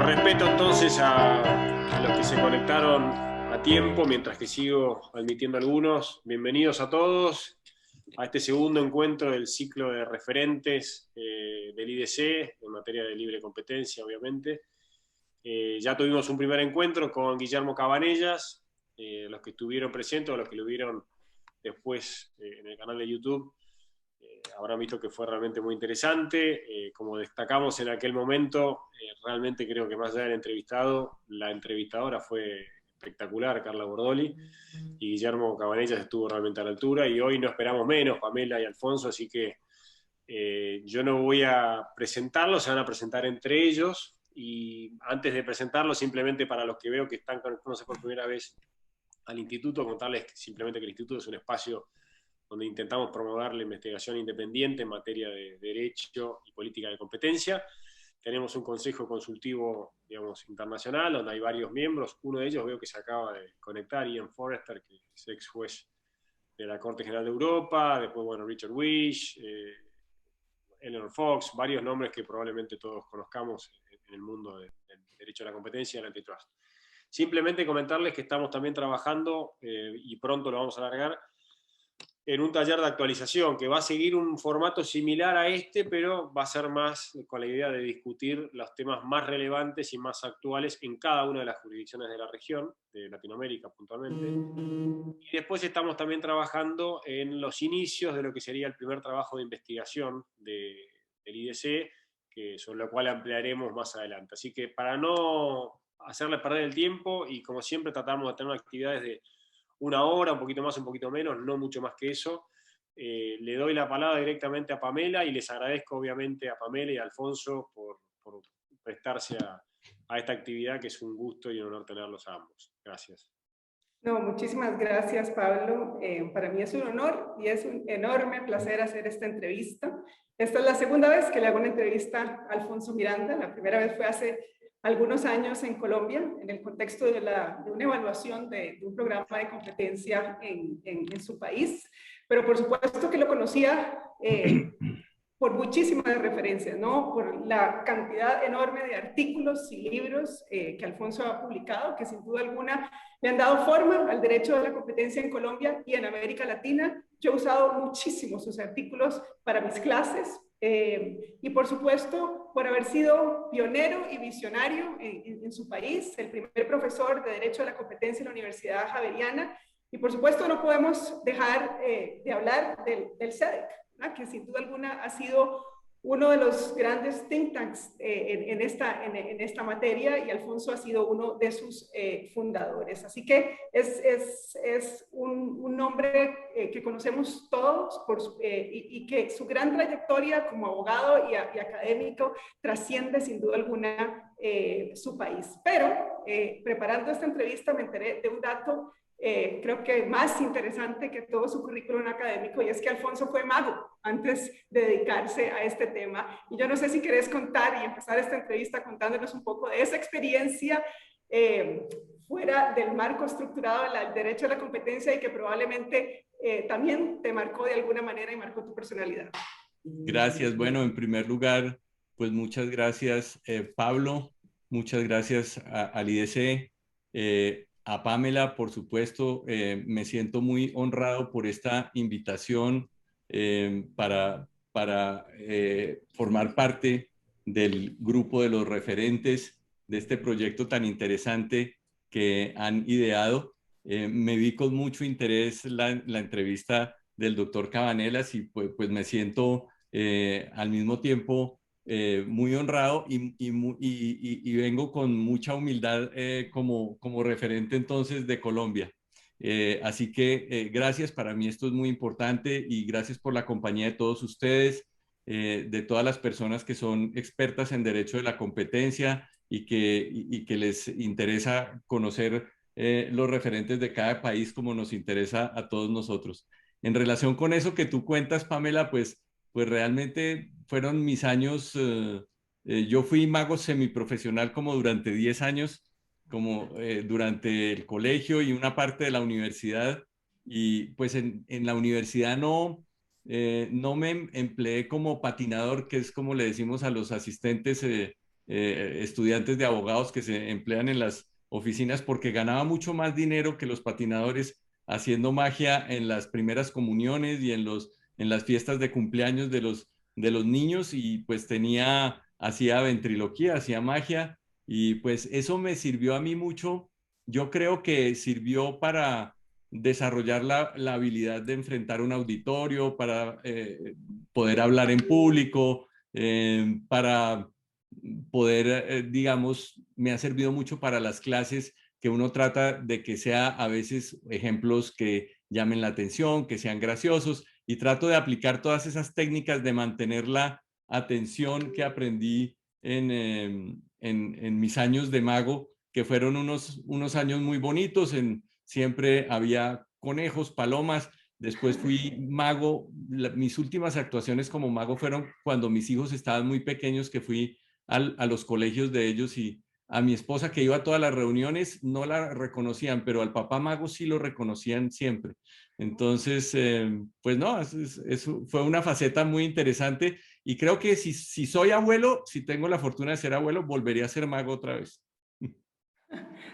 Con respeto entonces a los que se conectaron a tiempo, mientras que sigo admitiendo algunos, bienvenidos a todos a este segundo encuentro del ciclo de referentes del IDC, en materia de libre competencia, obviamente. Ya tuvimos un primer encuentro con Guillermo Cabanellas, los que estuvieron presentes o los que lo vieron después en el canal de YouTube. Habrán visto que fue realmente muy interesante. Como destacamos en aquel momento, realmente creo que más allá del entrevistado, la entrevistadora fue espectacular, Carla Bordoli, y Guillermo Cabanellas estuvo realmente a la altura, y hoy no esperamos menos, Pamela y Alfonso, así que yo no voy a presentarlos, se van a presentar entre ellos, y antes de presentarlos, simplemente para los que veo que están conociendo por primera vez al instituto, contarles simplemente que el instituto es un espacio donde intentamos promover la investigación independiente en materia de derecho y política de competencia. Tenemos un consejo consultivo, digamos, internacional, donde hay varios miembros. Uno de ellos veo que se acaba de conectar, Ian Forrester, que es ex juez de la Corte General de Europa. Después, bueno, Richard Wish, Eleanor Fox, varios nombres que probablemente todos conozcamos en el mundo del derecho a la competencia y del antitrust. Simplemente comentarles que estamos también trabajando, y pronto lo vamos a alargar, en un taller de actualización que va a seguir un formato similar a este, pero va a ser más con la idea de discutir los temas más relevantes y más actuales en cada una de las jurisdicciones de la región, de Latinoamérica puntualmente. Y después estamos también trabajando en los inicios de lo que sería el primer trabajo de investigación del IDC, sobre lo cual ampliaremos más adelante. Así que para no hacerles perder el tiempo, y como siempre tratamos de tener actividades de una hora, un poquito más, un poquito menos, no mucho más que eso. Le doy la palabra directamente a Pamela, y les agradezco obviamente a Pamela y a Alfonso por prestarse a esta actividad, que es un gusto y un honor tenerlos a ambos. Gracias. No, muchísimas gracias, Pablo. Para mí es un honor y es un enorme placer hacer esta entrevista. Esta es la segunda vez que le hago una entrevista a Alfonso Miranda. La primera vez fue hace algunos años en Colombia, en el contexto de una evaluación de un programa de competencia en su país. Pero por supuesto que lo conocía por muchísimas referencias, ¿no? Por la cantidad enorme de artículos y libros que Alfonso ha publicado, que sin duda alguna le han dado forma al derecho de la competencia en Colombia y en América Latina. Yo he usado muchísimo sus artículos para mis clases, y por supuesto por haber sido pionero y visionario en su país, el primer profesor de Derecho a la Competencia en la Universidad Javeriana. Y por supuesto no podemos dejar de hablar del CEDEC, ¿no? Que sin duda alguna ha sido uno de los grandes think tanks en esta materia, y Alfonso ha sido uno de sus fundadores. Así que es un nombre que conocemos todos y que su gran trayectoria como abogado y académico trasciende sin duda alguna su país. Pero preparando esta entrevista me enteré de un dato creo que más interesante que todo su currículum académico, y es que Alfonso fue mago antes de dedicarse a este tema. Y yo no sé si querés contar y empezar esta entrevista contándonos un poco de esa experiencia fuera del marco estructurado del derecho a la competencia, y que probablemente también te marcó de alguna manera y marcó tu personalidad. Gracias. Bueno, en primer lugar, pues muchas gracias, Pablo. Muchas gracias al IDC. A Pamela, por supuesto, me siento muy honrado por esta invitación para formar parte del grupo de los referentes de este proyecto tan interesante que han ideado. Me vi con mucho interés la entrevista del doctor Cabanellas, y pues me siento al mismo tiempo muy honrado y vengo con mucha humildad como referente entonces de Colombia. Así que gracias, para mí esto es muy importante, y gracias por la compañía de todos ustedes, de todas las personas que son expertas en derecho de la competencia y que les interesa conocer los referentes de cada país como nos interesa a todos nosotros. En relación con eso que tú cuentas, Pamela, pues realmente fueron mis años. Yo fui mago semiprofesional como durante 10 años, como durante el colegio y una parte de la universidad. Y pues en la universidad no me empleé como patinador, que es como le decimos a los asistentes estudiantes de abogados que se emplean en las oficinas porque ganaba mucho más dinero que los patinadores haciendo magia en las primeras comuniones y en las fiestas de cumpleaños de los niños y pues hacía ventriloquía, hacía magia y pues eso me sirvió a mí mucho. Yo creo que sirvió para desarrollar la habilidad de enfrentar un auditorio, para poder hablar en público, para poder, digamos, me ha servido mucho para las clases que uno trata de que sea a veces ejemplos que llamen la atención, que sean graciosos, y trato de aplicar todas esas técnicas de mantener la atención que aprendí en mis años de mago, que fueron unos años muy bonitos. Siempre había conejos, palomas. Después fui mago. Mis últimas actuaciones como mago fueron cuando mis hijos estaban muy pequeños, que fui a los colegios de ellos y a mi esposa que iba a todas las reuniones no la reconocían, pero al papá mago sí lo reconocían siempre. Entonces, pues no, fue una faceta muy interesante y creo que si soy abuelo, si tengo la fortuna de ser abuelo, volvería a ser mago otra vez.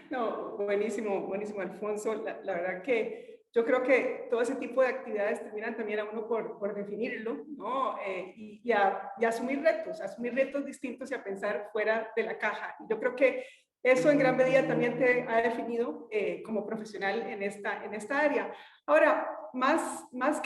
No, buenísimo, buenísimo, Alfonso. La verdad que yo creo que todo ese tipo de actividades terminan también a uno por definirlo, ¿no? Y asumir retos distintos y a pensar fuera de la caja. Y yo creo que eso en gran medida también te ha definido como profesional en esta área. Ahora, más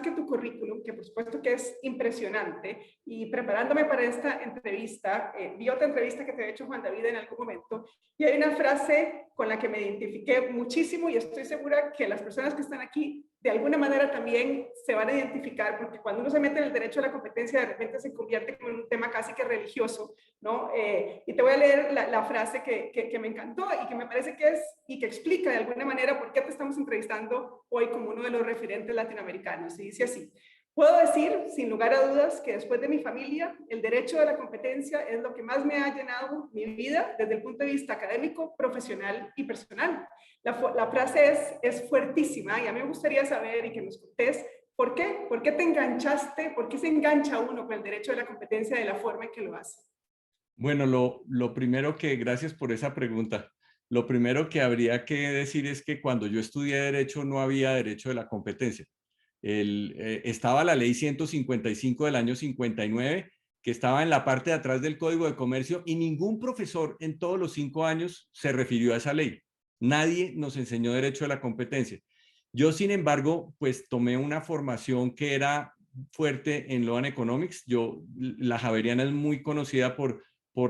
que tu currículum, que por supuesto que es impresionante, y preparándome para esta entrevista, vi otra entrevista que te ha hecho Juan David en algún momento, y hay una frase con la que me identifiqué muchísimo y estoy segura que las personas que están aquí de alguna manera también se van a identificar, porque cuando uno se mete en el derecho a la competencia, de repente se convierte como en un tema casi que religioso, ¿no? Y te voy a leer la frase que me encantó y que me parece que es y que explica de alguna manera por qué te estamos entrevistando hoy como uno de los referentes latinoamericanos. Y dice así: puedo decir, sin lugar a dudas, que después de mi familia, el derecho de la competencia es lo que más me ha llenado mi vida desde el punto de vista académico, profesional y personal. La frase es fuertísima y a mí me gustaría saber y que nos contés por qué. ¿Por qué te enganchaste? ¿Por qué se engancha uno con el derecho de la competencia de la forma en que lo hace? Bueno, lo primero gracias por esa pregunta. Lo primero que habría que decir es que cuando yo estudié Derecho no había derecho de la competencia. Estaba la ley 155 del año 59, que estaba en la parte de atrás del Código de Comercio y ningún profesor en todos los 5 años se refirió a esa ley. Nadie nos enseñó derecho de la competencia. Yo, sin embargo, pues tomé una formación que era fuerte en Law and Economics. La Javeriana es muy conocida por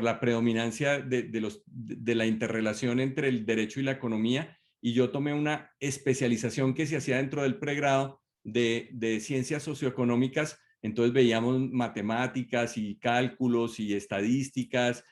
la predominancia de la interrelación entre el derecho y la economía, y yo tomé una especialización que se hacía dentro del pregrado de ciencias socioeconómicas. Entonces veíamos matemáticas y cálculos y estadísticas,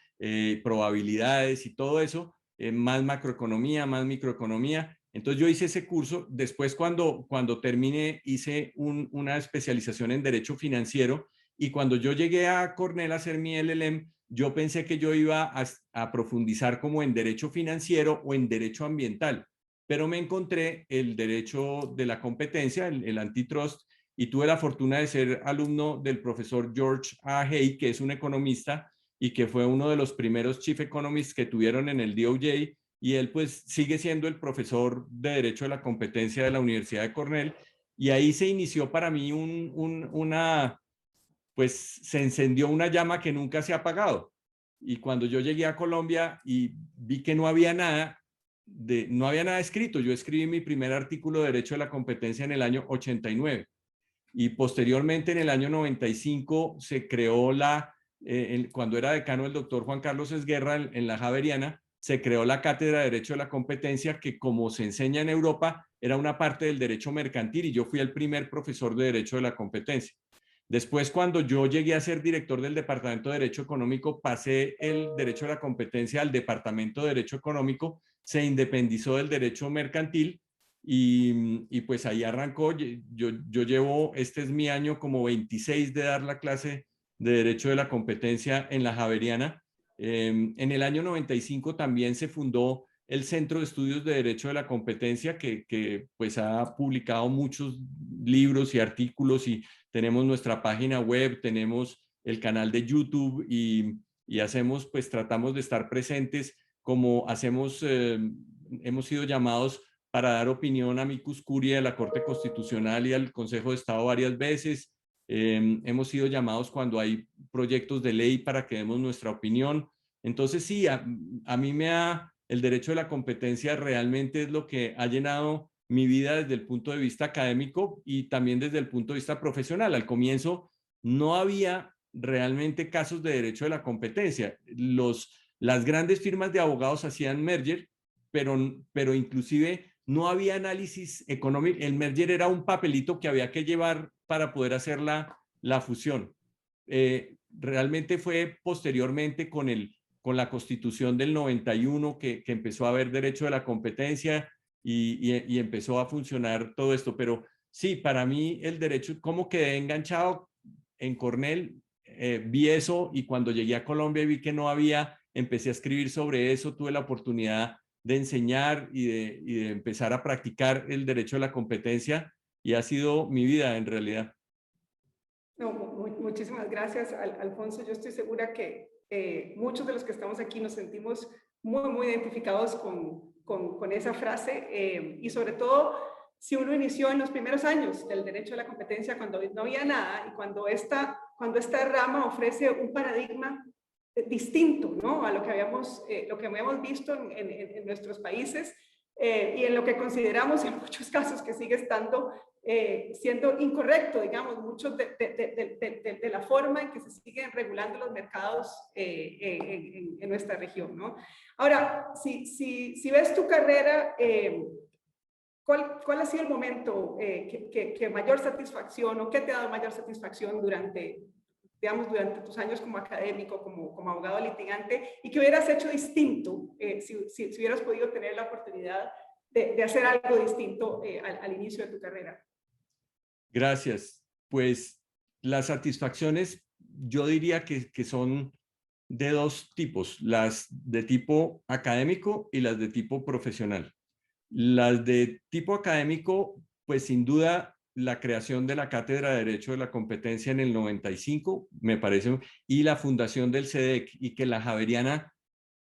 probabilidades y todo eso, más macroeconomía, más microeconomía. Entonces yo hice ese curso. Después cuando terminé hice una especialización en derecho financiero, y cuando yo llegué a Cornell a hacer mi LLM, yo pensé que yo iba a profundizar como en derecho financiero o en derecho ambiental, pero me encontré el derecho de la competencia, el antitrust, y tuve la fortuna de ser alumno del profesor George A. Hay, que es un economista y que fue uno de los primeros chief economists que tuvieron en el DOJ, y él pues sigue siendo el profesor de derecho de la competencia de la Universidad de Cornell, y ahí se inició para mí pues se encendió una llama que nunca se ha apagado. Y cuando yo llegué a Colombia y vi que no había nada escrito, yo escribí mi primer artículo de derecho de la competencia en el año 89, y posteriormente en el año 95 se creó cuando era decano el doctor Juan Carlos Esguerra en la Javeriana, se creó la Cátedra de Derecho de la Competencia, que, como se enseña en Europa, era una parte del derecho mercantil, y yo fui el primer profesor de Derecho de la Competencia. Después, cuando yo llegué a ser director del Departamento de Derecho Económico, pasé el Derecho de la Competencia al Departamento de Derecho Económico, se independizó del derecho mercantil, y pues ahí arrancó. Yo llevo, este es mi año como 26 de dar la clase de Derecho de la Competencia en la Javeriana. En el año 95 también se fundó el Centro de Estudios de Derecho de la Competencia, que pues ha publicado muchos libros y artículos, y tenemos nuestra página web, tenemos el canal de YouTube, y y hacemos, pues tratamos de estar presentes como hacemos, hemos sido llamados para dar opinión a amicus curiae de la Corte Constitucional y al Consejo de Estado varias veces. Hemos sido llamados cuando hay proyectos de ley para que demos nuestra opinión. Entonces sí, a mí el derecho de la competencia realmente es lo que ha llenado mi vida desde el punto de vista académico y también desde el punto de vista profesional. Al comienzo no había realmente casos de derecho de la competencia. Las grandes firmas de abogados hacían merger, pero inclusive no había análisis económico. El merger era un papelito que había que llevar para poder hacer la fusión. Realmente fue posteriormente con la Constitución del 91 que empezó a haber derecho de la competencia y empezó a funcionar todo esto. Pero sí, para mí el derecho, como quedé enganchado en Cornell, vi eso y cuando llegué a Colombia y vi que no había, empecé a escribir sobre eso, tuve la oportunidad de enseñar y de empezar a practicar el derecho de la competencia y ha sido mi vida en realidad. No, muchísimas gracias, Alfonso. Yo estoy segura que muchos de los que estamos aquí nos sentimos muy identificados con esa frase y sobre todo si uno inició en los primeros años del derecho a la competencia cuando no había nada y cuando esta rama ofrece un paradigma distinto, ¿no?, a lo que habíamos visto en nuestros países y en lo que consideramos en muchos casos que sigue estando siendo incorrecto, digamos, mucho de la forma en que se siguen regulando los mercados en nuestra región, ¿no? Ahora, si ves tu carrera, ¿cuál ha sido el momento que mayor satisfacción o qué te ha dado mayor satisfacción durante tus años como académico, como abogado litigante, y que hubieras hecho distinto si hubieras podido tener la oportunidad de hacer algo distinto al inicio de tu carrera? Gracias. Pues las satisfacciones yo diría que son de dos tipos, las de tipo académico y las de tipo profesional. Las de tipo académico, pues sin duda la creación de la Cátedra de Derecho de la Competencia en el 95, me parece, y la fundación del CEDEC, y que la Javeriana,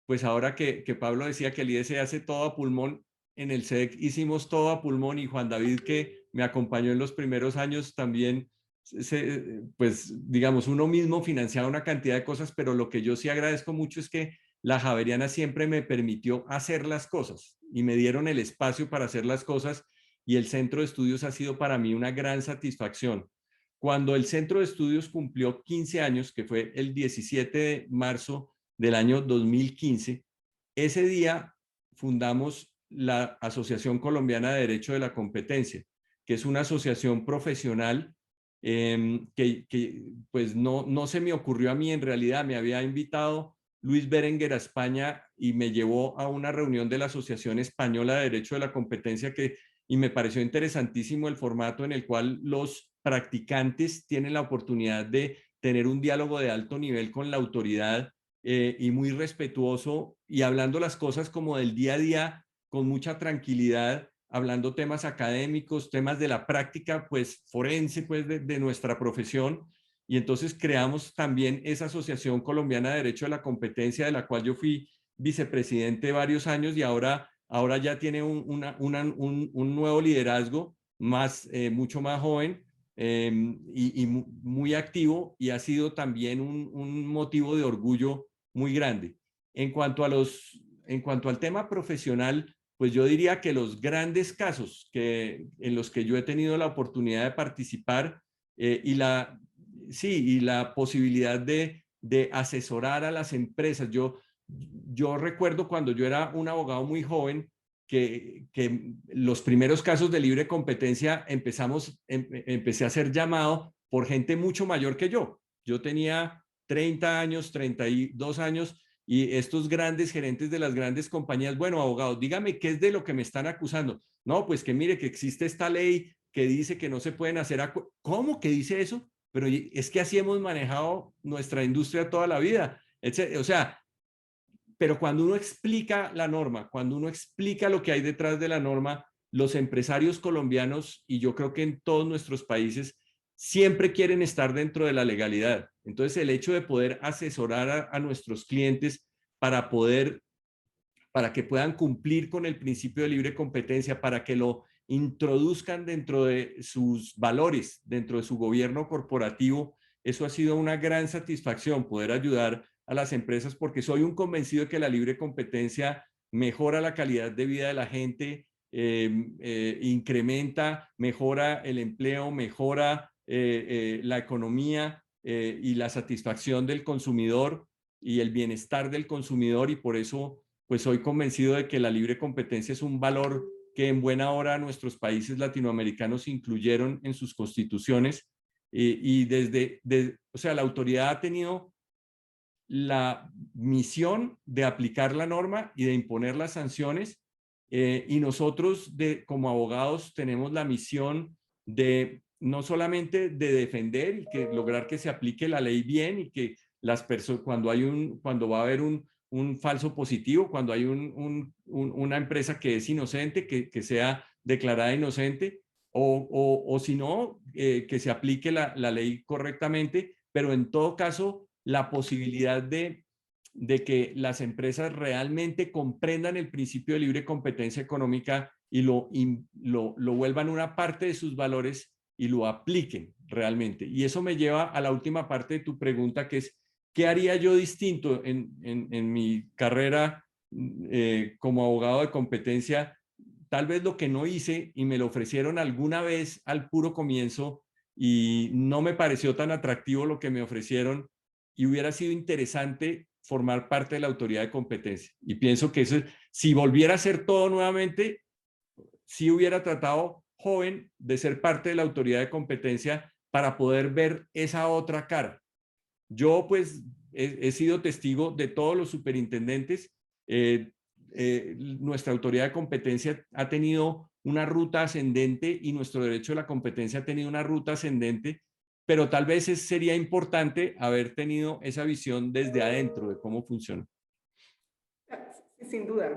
pues ahora que Pablo decía que el IES hace todo a pulmón, en el CEDEC hicimos todo a pulmón y Juan David, que me acompañó en los primeros años, también, pues digamos, uno mismo financiaba una cantidad de cosas, pero lo que yo sí agradezco mucho es que la Javeriana siempre me permitió hacer las cosas y me dieron el espacio para hacer las cosas y el centro de estudios ha sido para mí una gran satisfacción. Cuando el centro de estudios cumplió 15 años, que fue el 17 de marzo del año 2015, ese día fundamos la Asociación Colombiana de Derecho de la Competencia, que es una asociación profesional que pues no se me ocurrió a mí, en realidad me había invitado Luis Berenguer a España y me llevó a una reunión de la Asociación Española de Derecho de la Competencia y me pareció interesantísimo el formato en el cual los practicantes tienen la oportunidad de tener un diálogo de alto nivel con la autoridad y muy respetuoso y hablando las cosas como del día a día con mucha tranquilidad, hablando temas académicos, temas de la práctica pues forense pues de nuestra profesión. Y entonces creamos también esa Asociación Colombiana de Derecho de la Competencia, de la cual yo fui vicepresidente varios años y ahora ya tiene un nuevo liderazgo, mucho más joven y muy activo, y ha sido también un motivo de orgullo muy grande. En cuanto al tema profesional, pues yo diría que los grandes casos en los que yo he tenido la oportunidad de participar y la posibilidad de asesorar a las empresas. Yo recuerdo cuando yo era un abogado muy joven que los primeros casos de libre competencia empecé a ser llamado por gente mucho mayor que yo. Yo tenía 30 años, 32 años, y estos grandes gerentes de las grandes compañías, bueno, abogado, dígame qué es de lo que me están acusando. No, pues que mire que existe esta ley que dice que no se pueden hacer acuerdos. ¿Cómo que dice eso? Pero es que así hemos manejado nuestra industria toda la vida. O sea, pero cuando uno explica la norma, cuando uno explica lo que hay detrás de la norma, los empresarios colombianos, y yo creo que en todos nuestros países, siempre quieren estar dentro de la legalidad. Entonces, el hecho de poder asesorar a nuestros clientes para que puedan cumplir con el principio de libre competencia, para que lo introduzcan dentro de sus valores, dentro de su gobierno corporativo, eso ha sido una gran satisfacción, poder ayudar a las empresas, porque soy un convencido de que la libre competencia mejora la calidad de vida de la gente, incrementa, mejora el empleo, mejora la economía y la satisfacción del consumidor y el bienestar del consumidor, y por eso pues soy convencido de que la libre competencia es un valor que en buena hora nuestros países latinoamericanos incluyeron en sus constituciones, y o sea, la autoridad ha tenido la misión de aplicar la norma y de imponer las sanciones, y nosotros como abogados tenemos la misión de no solamente de defender y lograr que se aplique la ley bien, y que las personas, cuando va a haber un falso positivo, cuando hay una empresa que es inocente, que sea declarada inocente, o si no, que se aplique la ley correctamente, pero en todo caso, la posibilidad de que las empresas realmente comprendan el principio de libre competencia económica y lo vuelvan una parte de sus valores y lo apliquen realmente. Y eso me lleva a la última parte de tu pregunta, que es, ¿qué haría yo distinto en mi carrera como abogado de competencia? Tal vez lo que no hice y me lo ofrecieron alguna vez al puro comienzo y no me pareció tan atractivo lo que me ofrecieron, y hubiera sido interesante formar parte de la autoridad de competencia. Y pienso que eso, si volviera a hacer todo nuevamente, sí hubiera tratado joven de ser parte de la autoridad de competencia para poder ver esa otra cara. Yo pues he sido testigo de todos los superintendentes. Nuestra autoridad de competencia ha tenido una ruta ascendente y nuestro derecho de la competencia ha tenido una ruta ascendente, pero tal vez sería importante haber tenido esa visión desde adentro de cómo funciona. Sin duda,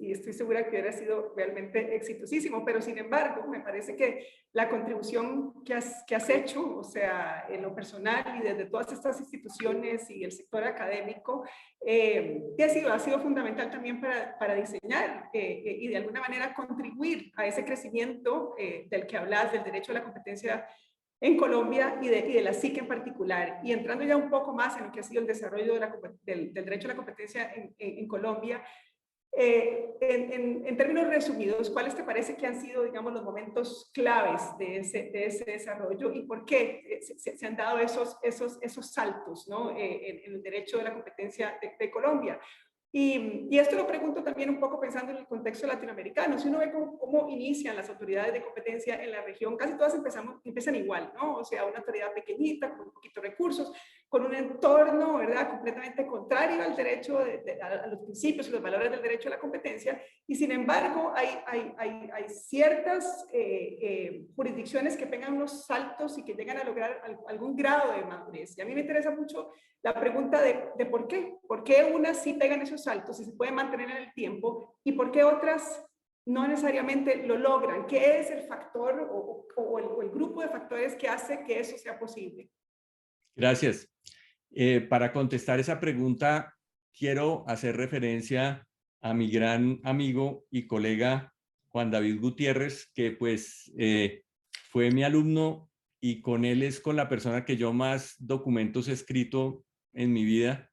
y estoy segura que hubiera sido realmente exitosísimo, pero sin embargo, me parece que la contribución que has hecho, o sea, en lo personal y desde todas estas instituciones y el sector académico, ha sido fundamental también para diseñar y de alguna manera contribuir a ese crecimiento del que hablas, del derecho a la competencia en Colombia y de la SIC en particular. Y entrando ya un poco más en lo que ha sido el desarrollo del derecho a la competencia en Colombia, en términos resumidos, ¿cuáles te parece que han sido, digamos, los momentos claves de ese desarrollo y por qué se han dado esos saltos, ¿no? En el derecho de la competencia de Colombia? Y esto lo pregunto también un poco pensando en el contexto latinoamericano. Si uno ve cómo inician las autoridades de competencia en la región, casi todas empiezan igual, ¿no? O sea, una autoridad pequeñita, con un poquito de recursos, con un entorno, ¿verdad?, completamente contrario al derecho, a los principios y los valores del derecho a la competencia. Y sin embargo, hay ciertas jurisdicciones que pegan unos saltos y que llegan a lograr algún grado de madurez. Y a mí me interesa mucho la pregunta de por qué. ¿Por qué unas sí pegan esos saltos y se pueden mantener en el tiempo y por qué otras no necesariamente lo logran? ¿Qué es el factor o el grupo de factores que hace que eso sea posible? Gracias. Para contestar esa pregunta, quiero hacer referencia a mi gran amigo y colega Juan David Gutiérrez, que pues fue mi alumno y con él es con la persona que yo más documentos he escrito en mi vida.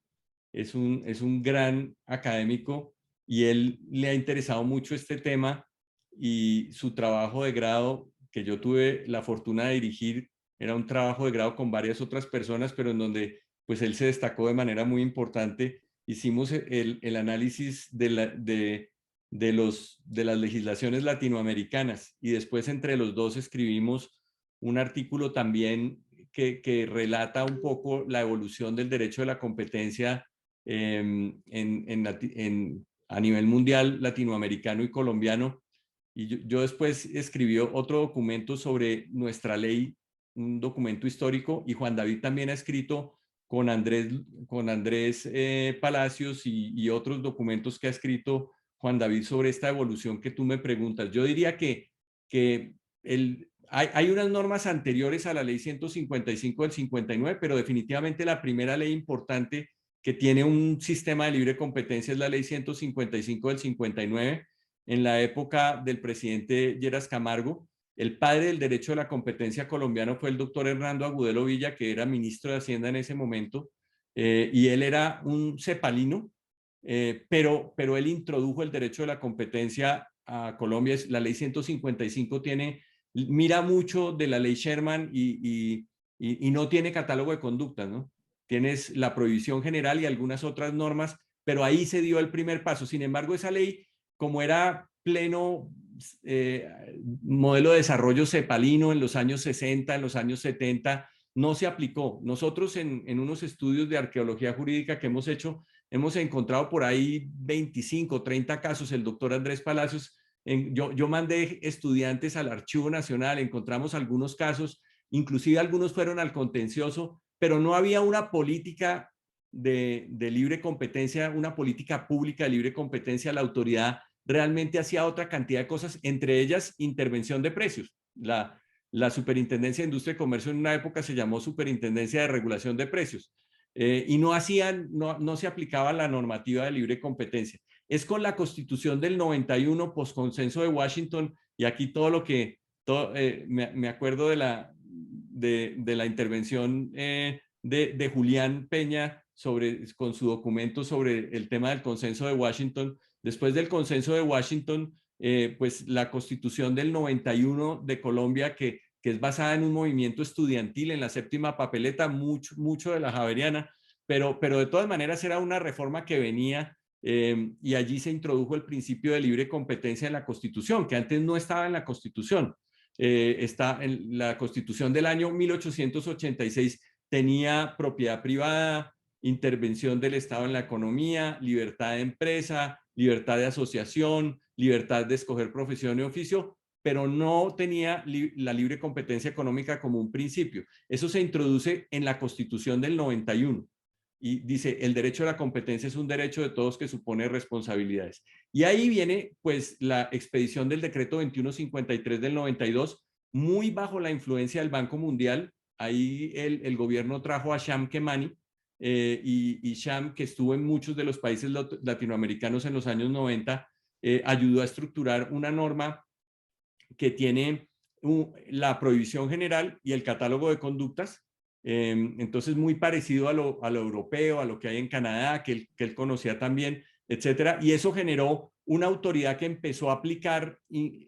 Es un gran académico y él le ha interesado mucho este tema, y su trabajo de grado, que yo tuve la fortuna de dirigir, era un trabajo de grado con varias otras personas, pero en donde pues él se destacó de manera muy importante. Hicimos el análisis de las legislaciones latinoamericanas y después entre los dos escribimos un artículo también que relata un poco la evolución del derecho de la competencia a nivel mundial, latinoamericano y colombiano. Y yo después escribí otro documento sobre nuestra ley, un documento histórico, y Juan David también ha escrito con Andrés Palacios y otros documentos que ha escrito Juan David sobre esta evolución que tú me preguntas. Yo diría que hay unas normas anteriores a la ley 155 del 59, pero definitivamente la primera ley importante que tiene un sistema de libre competencia es la ley 155 del 59, en la época del presidente Lleras Camargo. El padre del derecho de la competencia colombiano fue el doctor Hernando Agudelo Villa, que era ministro de Hacienda en ese momento, y él era un cepalino, pero él introdujo el derecho de la competencia a Colombia. La ley 155 mira mucho de la ley Sherman y no tiene catálogo de conductas, ¿no? Tienes la prohibición general y algunas otras normas, pero ahí se dio el primer paso. Sin embargo, esa ley, como era pleno modelo de desarrollo cepalino en los años 60, en los años 70, no se aplicó. Nosotros en unos estudios de arqueología jurídica que hemos hecho, hemos encontrado por ahí 25, 30 casos. El doctor Andrés Palacios, yo mandé estudiantes al Archivo Nacional, encontramos algunos casos, inclusive algunos fueron al contencioso, pero no había una política de libre competencia, una política pública de libre competencia. La autoridad realmente hacía otra cantidad de cosas, entre ellas intervención de precios. La Superintendencia de Industria y Comercio en una época se llamó Superintendencia de Regulación de Precios, y no se aplicaba la normativa de libre competencia. Es con la Constitución del 91, posconsenso de Washington, y aquí me acuerdo de la intervención de Julián Peña con su documento sobre el tema del consenso de Washington. Después del consenso de Washington, pues la Constitución del 91 de Colombia, que es basada en un movimiento estudiantil, en la séptima papeleta, mucho de la Javeriana, pero de todas maneras era una reforma que venía, y allí se introdujo el principio de libre competencia en la Constitución, que antes no estaba en la Constitución. Está en la Constitución del año 1886, tenía propiedad privada, intervención del Estado en la economía, libertad de empresa, libertad de asociación, libertad de escoger profesión y oficio, pero no tenía la libre competencia económica como un principio. Eso se introduce en la Constitución del 91 y dice: el derecho a la competencia es un derecho de todos que supone responsabilidades. Y ahí viene pues la expedición del decreto 2153 del 92, muy bajo la influencia del Banco Mundial. Ahí el gobierno trajo a Sham Kemani, y Sham, que estuvo en muchos de los países latinoamericanos en los años 90, ayudó a estructurar una norma que tiene la prohibición general y el catálogo de conductas. Entonces, muy parecido a lo europeo, a lo que hay en Canadá, que él conocía también, etcétera. Y eso generó una autoridad que empezó a aplicar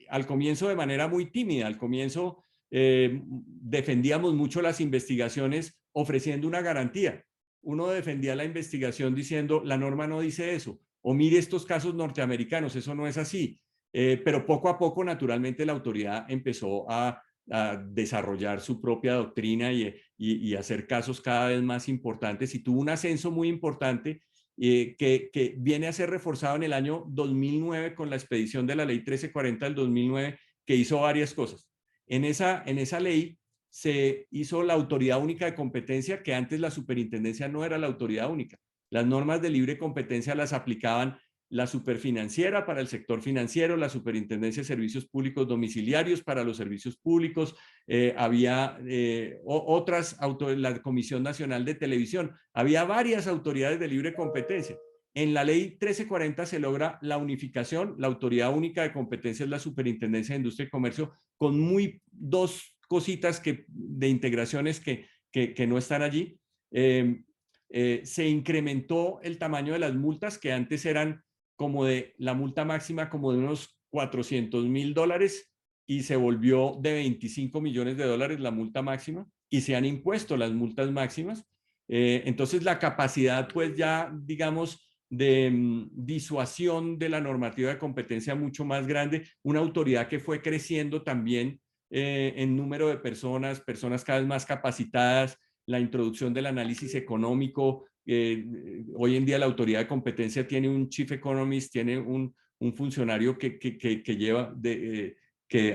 al comienzo de manera muy tímida. Al comienzo defendíamos mucho las investigaciones ofreciendo una garantía. Uno defendía la investigación diciendo: la norma no dice eso, o mire estos casos norteamericanos, eso no es así. Pero poco a poco, naturalmente, la autoridad empezó a desarrollar su propia doctrina y hacer casos cada vez más importantes, y tuvo un ascenso muy importante, que viene a ser reforzado en el año 2009 con la expedición de la ley 1340 del 2009, que hizo varias cosas. En esa ley se hizo la autoridad única de competencia, que antes la superintendencia no era la autoridad única. Las normas de libre competencia las aplicaban la superfinanciera para el sector financiero, la Superintendencia de Servicios Públicos Domiciliarios para los servicios públicos, había otras autoridades, la Comisión Nacional de Televisión, había varias autoridades de libre competencia. En la ley 1340 se logra la unificación, la autoridad única de competencia es la Superintendencia de Industria y Comercio, con dos cositas de integraciones que no están allí. Se incrementó el tamaño de las multas, que antes eran como de la multa máxima como de unos $400,000, y se volvió de $25 millones la multa máxima, y se han impuesto las multas máximas. Entonces la capacidad, pues ya digamos, de disuasión de la normativa de competencia mucho más grande, una autoridad que fue creciendo también en número de personas cada vez más capacitadas, la introducción del análisis económico. Hoy en día la autoridad de competencia tiene un chief economist, tiene un funcionario que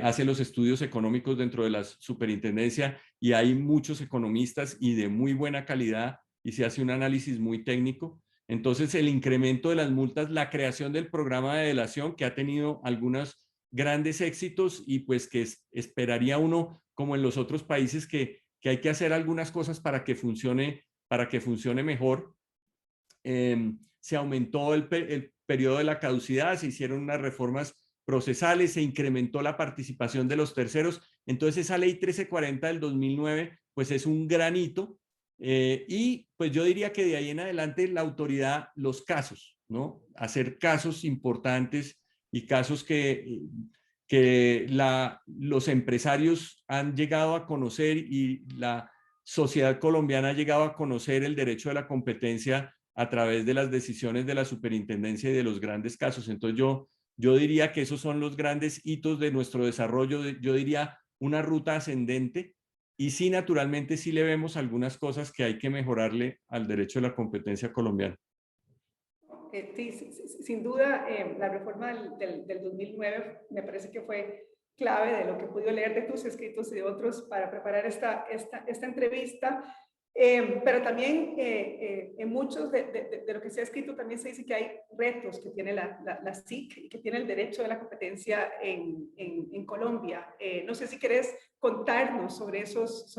hace los estudios económicos dentro de la superintendencia, y hay muchos economistas y de muy buena calidad, y se hace un análisis muy técnico. Entonces, el incremento de las multas, la creación del programa de delación, que ha tenido algunos grandes éxitos y pues que esperaría uno, como en los otros países, que hay que hacer algunas cosas para que funcione mejor. Se aumentó el periodo de la caducidad, se hicieron unas reformas procesales, se incrementó la participación de los terceros. Entonces esa ley 1340 del 2009 pues es un gran hito, y pues yo diría que de ahí en adelante la autoridad, los casos, ¿no? Hacer casos importantes y casos que los empresarios han llegado a conocer y la sociedad colombiana ha llegado a conocer el derecho de la competencia a través de las decisiones de la superintendencia y de los grandes casos. Entonces yo diría que esos son los grandes hitos de nuestro desarrollo. Yo diría una ruta ascendente, y sí, naturalmente sí le vemos algunas cosas que hay que mejorarle al derecho de la competencia colombiano. Sí, sin duda, la reforma del 2009 me parece que fue clave de lo que he podido leer de tus escritos y de otros para preparar esta entrevista. Pero también en muchos de lo que se ha escrito también se dice que hay retos que tiene la SIC y que tiene el derecho de la competencia en Colombia. No sé si querés contarnos sobre esos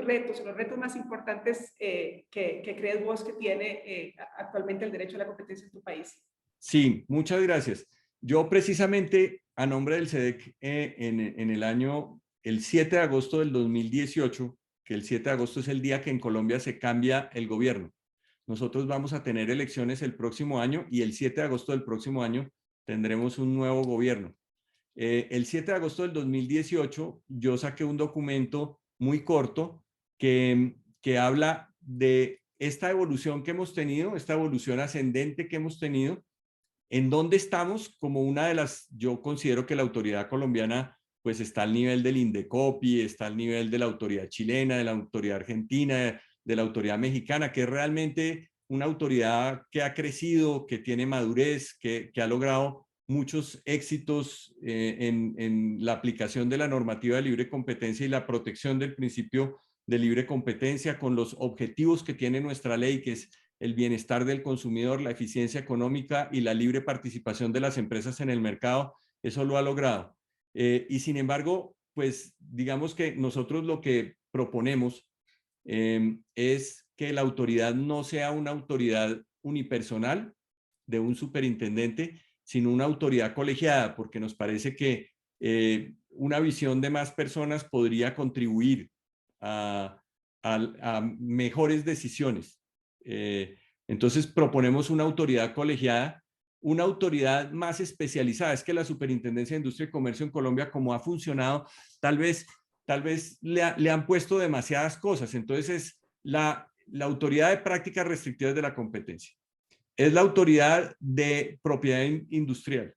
retos, los retos más importantes que crees vos que tiene actualmente el derecho de la competencia en tu país. Sí, muchas gracias. Yo precisamente a nombre del SEDEC el 7 de agosto del 2018, que el 7 de agosto es el día que en Colombia se cambia el gobierno. Nosotros vamos a tener elecciones el próximo año y el 7 de agosto del próximo año tendremos un nuevo gobierno. El 7 de agosto del 2018 yo saqué un documento muy corto que habla de esta evolución que hemos tenido, esta evolución ascendente que hemos tenido, en dónde estamos como una de las, yo considero que la autoridad colombiana pues está al nivel del INDECOPI, está al nivel de la autoridad chilena, de la autoridad argentina, de la autoridad mexicana, que es realmente una autoridad que ha crecido, que tiene madurez, que ha logrado muchos éxitos en la aplicación de la normativa de libre competencia y la protección del principio de libre competencia con los objetivos que tiene nuestra ley, que es el bienestar del consumidor, la eficiencia económica y la libre participación de las empresas en el mercado. Eso lo ha logrado. Y sin embargo, pues digamos que nosotros lo que proponemos es que la autoridad no sea una autoridad unipersonal de un superintendente, sino una autoridad colegiada, porque nos parece que una visión de más personas podría contribuir a mejores decisiones. Entonces proponemos una autoridad colegiada, una autoridad más especializada. Es que la Superintendencia de Industria y Comercio en Colombia, como ha funcionado, tal vez le han puesto demasiadas cosas. Entonces es la autoridad de prácticas restrictivas de la competencia, es la autoridad de propiedad industrial,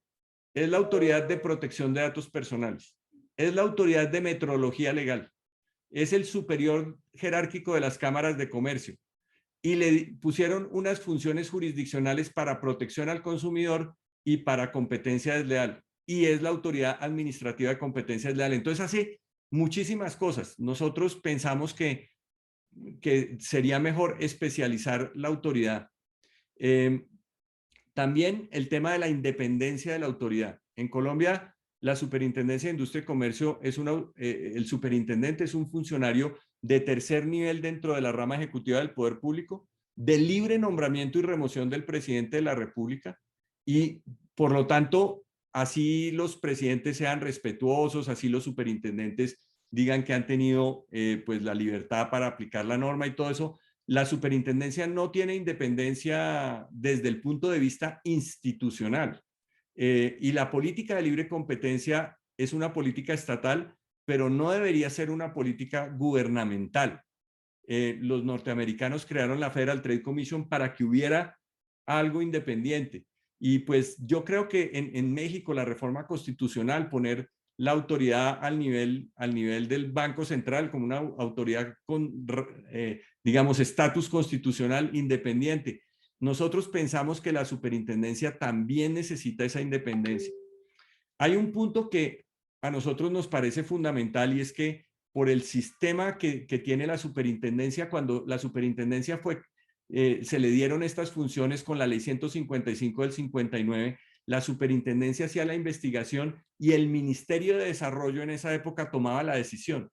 es la autoridad de protección de datos personales, es la autoridad de metrología legal, es el superior jerárquico de las cámaras de comercio, y le pusieron unas funciones jurisdiccionales para protección al consumidor y para competencia desleal, y es la autoridad administrativa de competencia desleal. Entonces hace muchísimas cosas. Nosotros pensamos que sería mejor especializar la autoridad. También el tema de la independencia de la autoridad. En Colombia, la Superintendencia de Industria y Comercio el superintendente es un funcionario de tercer nivel dentro de la rama ejecutiva del poder público, de libre nombramiento y remoción del presidente de la República, y por lo tanto, así los presidentes sean respetuosos, así los superintendentes digan que han tenido pues la libertad para aplicar la norma y todo eso, la superintendencia no tiene independencia desde el punto de vista institucional. Y la política de libre competencia es una política estatal, pero no debería ser una política gubernamental. Los norteamericanos crearon la Federal Trade Commission para que hubiera algo independiente. Y pues yo creo que en México la reforma constitucional, poner la autoridad al nivel del Banco Central como una autoridad con, digamos, estatus constitucional independiente. Nosotros pensamos que la superintendencia también necesita esa independencia. Hay un punto que a nosotros nos parece fundamental, y es que por el sistema que tiene la superintendencia, cuando la superintendencia se le dieron estas funciones con la ley 155 del 59, la superintendencia hacía la investigación y el Ministerio de Desarrollo en esa época tomaba la decisión.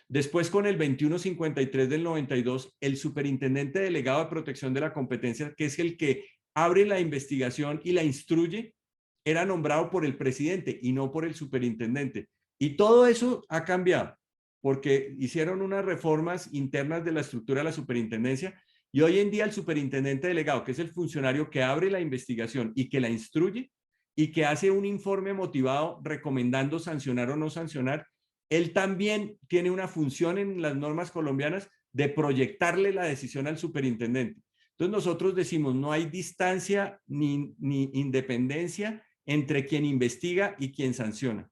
Después, con el 2153 del 92, el superintendente delegado de protección de la competencia, que es el que abre la investigación y la instruye, era nombrado por el presidente y no por el superintendente. Y todo eso ha cambiado porque hicieron unas reformas internas de la estructura de la superintendencia y hoy en día el superintendente delegado, que es el funcionario que abre la investigación y que la instruye y que hace un informe motivado recomendando sancionar o no sancionar, él también tiene una función en las normas colombianas de proyectarle la decisión al superintendente. Entonces nosotros decimos, no hay distancia ni independencia entre quien investiga y quien sanciona.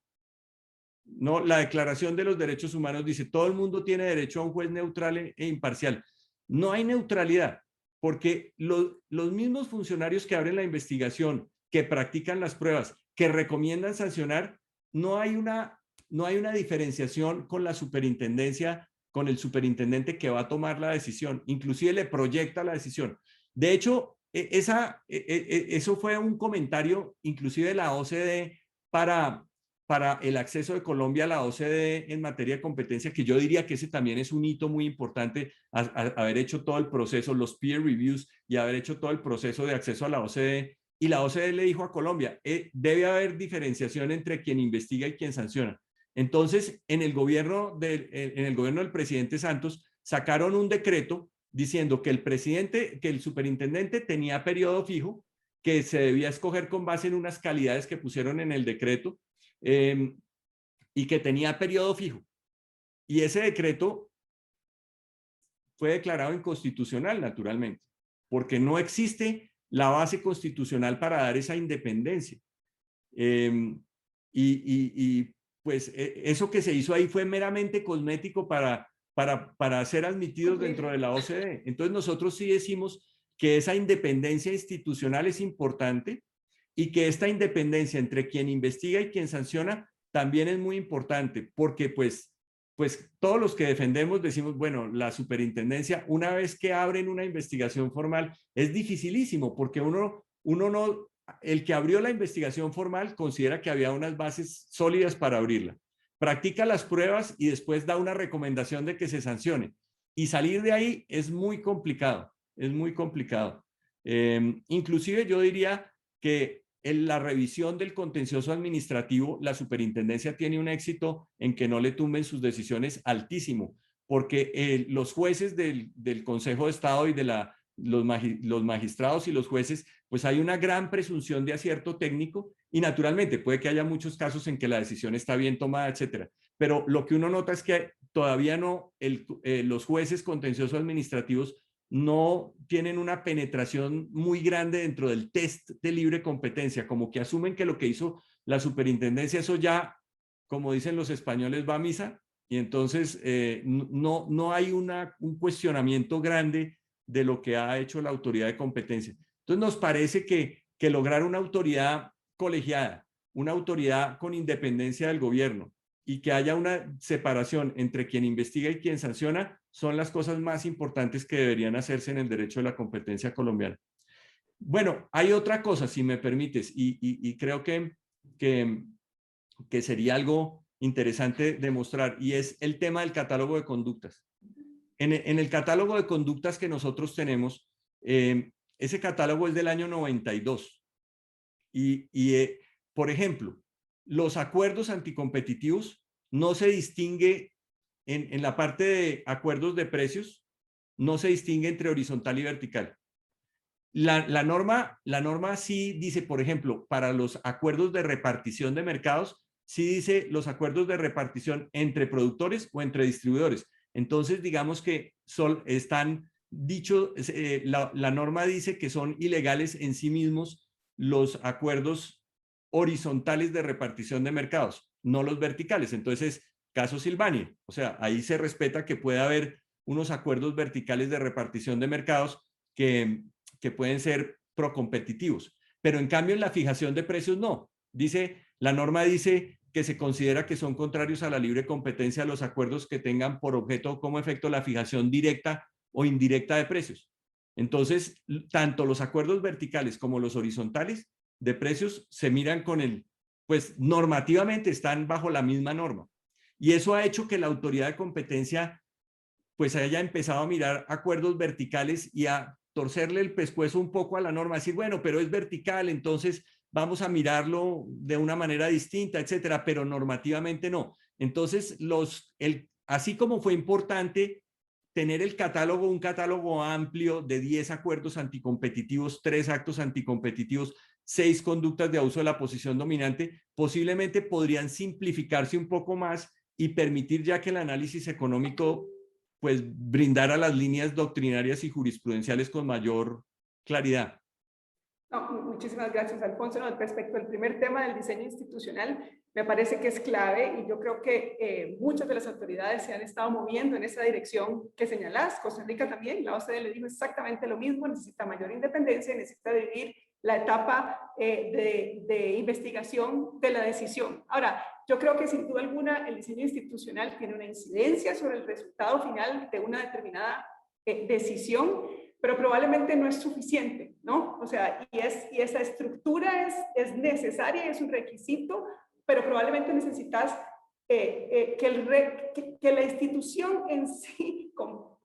No, la Declaración de los Derechos Humanos dice, todo el mundo tiene derecho a un juez neutral e imparcial. No hay neutralidad, porque los mismos funcionarios que abren la investigación, que practican las pruebas, que recomiendan sancionar, no hay una diferenciación con la superintendencia, con el superintendente que va a tomar la decisión, inclusive le proyecta la decisión. De hecho, eso fue un comentario inclusive de la OCDE para el acceso de Colombia a la OCDE en materia de competencia, que yo diría que ese también es un hito muy importante, haber hecho todo el proceso, los peer reviews y haber hecho todo el proceso de acceso a la OCDE. Y la OCDE le dijo a Colombia, debe haber diferenciación entre quien investiga y quien sanciona. Entonces, en el gobierno del presidente Santos, sacaron un decreto diciendo que el superintendente tenía periodo fijo, que se debía escoger con base en unas calidades que pusieron en el decreto, y que tenía periodo fijo. Y ese decreto fue declarado inconstitucional, naturalmente, porque no existe la base constitucional para dar esa independencia. Pues eso que se hizo ahí fue meramente cosmético para ser admitidos dentro de la OCDE. Entonces nosotros sí decimos que esa independencia institucional es importante y que esta independencia entre quien investiga y quien sanciona también es muy importante, porque pues todos los que defendemos decimos, bueno, la superintendencia, una vez que abren una investigación formal, es dificilísimo, porque el que abrió la investigación formal considera que había unas bases sólidas para abrirla. Practica las pruebas y después da una recomendación de que se sancione. Y salir de ahí es muy complicado, es muy complicado. Inclusive yo diría que en la revisión del contencioso administrativo, la superintendencia tiene un éxito en que no le tumben sus decisiones altísimo, porque los jueces del Consejo de Estado y de los magistrados y los jueces, pues hay una gran presunción de acierto técnico y naturalmente puede que haya muchos casos en que la decisión está bien tomada, etcétera. Pero lo que uno nota es que todavía no, los jueces contenciosos administrativos no tienen una penetración muy grande dentro del test de libre competencia, como que asumen que lo que hizo la superintendencia, eso ya, como dicen los españoles, va a misa, y entonces no hay un cuestionamiento grande de lo que ha hecho la autoridad de competencia. Entonces nos parece que lograr una autoridad colegiada, una autoridad con independencia del gobierno y que haya una separación entre quien investiga y quien sanciona son las cosas más importantes que deberían hacerse en el derecho de la competencia colombiana. Bueno, hay otra cosa, si me permites, y creo que sería algo interesante demostrar, y es el tema del catálogo de conductas. En el catálogo de conductas que nosotros tenemos, ese catálogo es del año 92. Por ejemplo, los acuerdos anticompetitivos no se distingue en la parte de acuerdos de precios, no se distingue entre horizontal y vertical. La norma sí dice, por ejemplo, para los acuerdos de repartición de mercados, sí dice los acuerdos de repartición entre productores o entre distribuidores. Entonces, digamos que están dichos, la norma dice que son ilegales en sí mismos los acuerdos horizontales de repartición de mercados, no los verticales. Entonces, caso Silvania, o sea, ahí se respeta que puede haber unos acuerdos verticales de repartición de mercados que pueden ser procompetitivos. Pero en cambio, en la fijación de precios no. La norma dice que se considera que son contrarios a la libre competencia los acuerdos que tengan por objeto o como efecto la fijación directa o indirecta de precios. Entonces, tanto los acuerdos verticales como los horizontales de precios se miran con el, pues normativamente están bajo la misma norma. Y eso ha hecho que la autoridad de competencia pues haya empezado a mirar acuerdos verticales y a torcerle el pescuezo un poco a la norma, decir, bueno, pero es vertical, entonces vamos a mirarlo de una manera distinta, etcétera, pero normativamente no. Entonces, así como fue importante tener un catálogo amplio de 10 acuerdos anticompetitivos, 3 actos anticompetitivos, 6 conductas de abuso de la posición dominante, posiblemente podrían simplificarse un poco más y permitir ya que el análisis económico pues brindara las líneas doctrinarias y jurisprudenciales con mayor claridad. No, muchísimas gracias, Alfonso. No, respecto al primer tema del diseño institucional, me parece que es clave y yo creo que muchas de las autoridades se han estado moviendo en esa dirección que señalás. Costa Rica también, la OCDE le dijo exactamente lo mismo, necesita mayor independencia, necesita dividir la etapa de investigación de la decisión. Ahora, yo creo que sin duda alguna el diseño institucional tiene una incidencia sobre el resultado final de una determinada decisión, pero probablemente no es suficiente, ¿no? O sea, y esa estructura es necesaria, es un requisito, pero probablemente necesitas que la institución en sí